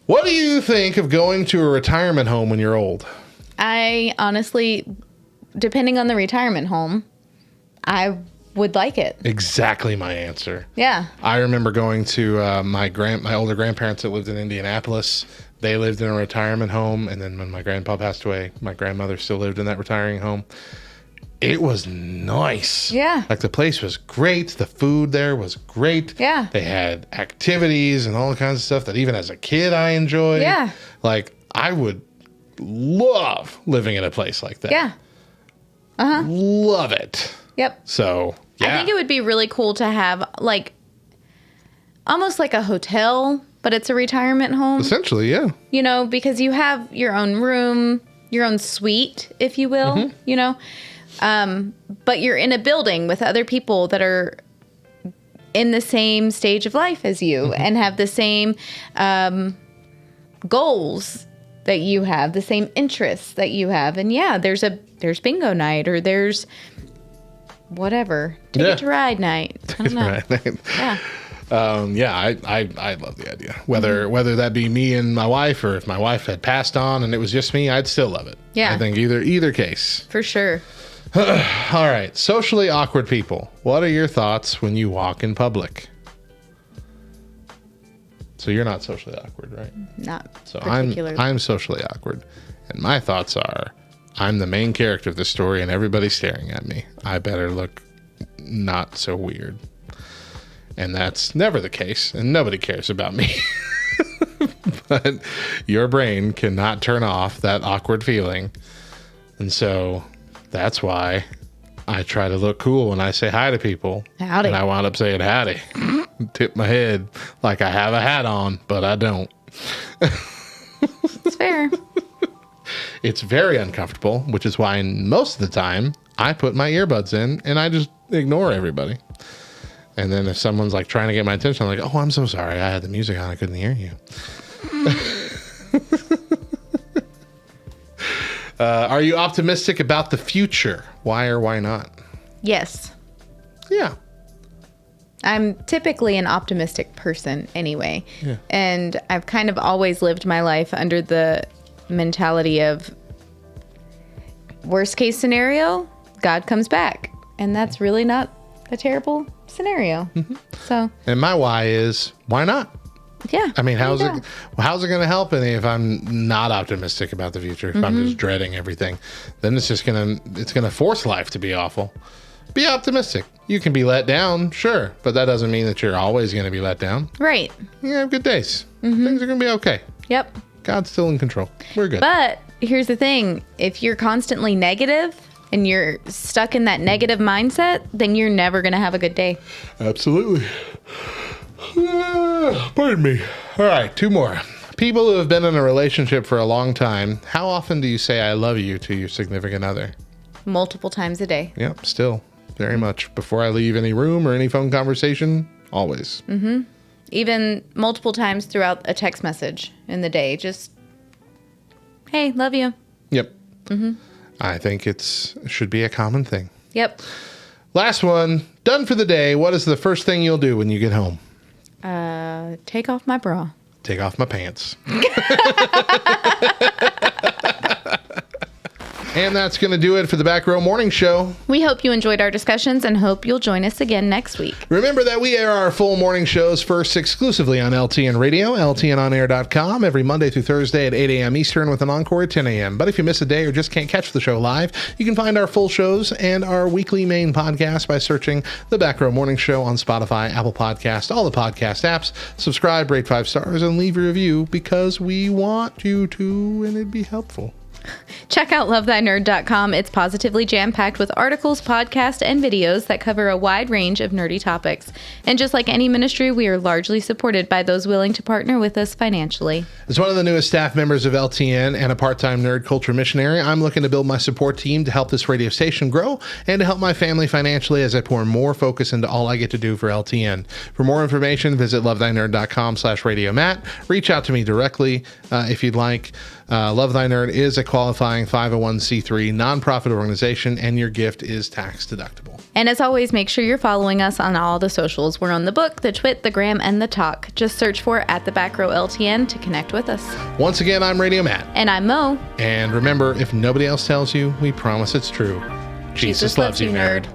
What do you think of going to a retirement home when you're old? I honestly, depending on the retirement home, I would like it. Exactly my answer. Yeah. I remember going to my older grandparents that lived in Indianapolis. They lived in a retirement home, and then when my grandpa passed away, my grandmother still lived in that retiring home. it was nice. Yeah. Like the place was great. The food there was great. Yeah. They had activities and all kinds of stuff that even as a kid I enjoyed. Yeah. Like I would love living in a place like that. Yeah. Love it. Yep. So, yeah. I think it would be really cool to have like almost like a hotel, but it's a retirement home. Essentially, yeah. You know, because you have your own room, your own suite, if you will, you know. But you're in a building with other people that are in the same stage of life as you and have the same goals that you have, the same interests that you have. And yeah, there's bingo night or there's whatever, ticket to ride night. I don't know. Yeah. I love the idea. Whether that be me and my wife or if my wife had passed on and it was just me, I'd still love it. Yeah. I think either case. For sure. All right. Socially awkward people. What are your thoughts when you walk in public? So you're not socially awkward, right? Not So particularly. I'm socially awkward. And my thoughts are I'm the main character of the story and everybody's staring at me. I better look not so weird. And that's never the case, and nobody cares about me. But your brain cannot turn off that awkward feeling. And so that's why I try to look cool when I say hi to people. Howdy. And I wound up saying howdy. Tip my head like I have a hat on, but I don't. It's fair. It's very uncomfortable, which is why most of the time I put my earbuds in and I just ignore everybody. And then if someone's like trying to get my attention, I'm like, oh, I'm so sorry. I had the music on. I couldn't hear you. Are you optimistic about the future? Why or why not? Yes. Yeah. I'm typically an optimistic person anyway. Yeah. And I've kind of always lived my life under the mentality of worst case scenario, God comes back. And that's really not a terrible scenario. So, And my why is, why not? yeah. I mean, how's there you it going to help any if I'm not optimistic about the future? If I'm just dreading everything, then it's going to force life to be awful. Be optimistic. You can be let down, sure, but that doesn't mean that you're always going to be let down. go. Right. You have good days. Things are going to be okay. Yep. God's still in control. We're good. But here's the thing. If you're constantly negative and you're stuck in that negative mindset, then you're never going to have a good day. Absolutely. Pardon me. All right, two more. People who have been in a relationship for a long time, how often do you say I love you to your significant other? Multiple times a day. Yep, still. Very much. Before I leave any room or any phone conversation, always. Even multiple times throughout a text message in the day. Just, hey, love you. Yep. I think should be a common thing. Yep. Last one. Done for the day. What is the first thing you'll do when you get home? Take off my bra. Take off my pants. And that's going to do it for the Back Row Morning Show. We hope you enjoyed our discussions and hope you'll join us again next week. Remember that we air our full morning shows first exclusively on LTN Radio, LTNOnAir.com, every Monday through Thursday at 8 a.m. Eastern with an encore at 10 a.m. But if you miss a day or just can't catch the show live, you can find our full shows and our weekly main podcast by searching the Back Row Morning Show on Spotify, Apple Podcast, all the podcast apps. Subscribe, rate 5 stars, and leave a review because we want you to, and it'd be helpful. Check out lovethynerd.com. It's positively jam-packed with articles, podcasts, and videos that cover a wide range of nerdy topics. And just like any ministry, we are largely supported by those willing to partner with us financially. As one of the newest staff members of LTN and a part-time nerd culture missionary, I'm looking to build my support team to help this radio station grow and to help my family financially as I pour more focus into all I get to do for LTN. For more information, visit lovethynerd.com/Radio Matt. Reach out to me directly if you'd like. Love Thy Nerd is a qualifying 501c3 nonprofit organization, and your gift is tax deductible. And as always, make sure you're following us on all the socials. We're on the Book, the Twit, the Gram, and the Talk. Just search for @TheBackRowLTN to connect with us. Once again, I'm Radio Matt. And I'm Mo. And remember, if nobody else tells you, we promise it's true. Jesus loves you, nerd.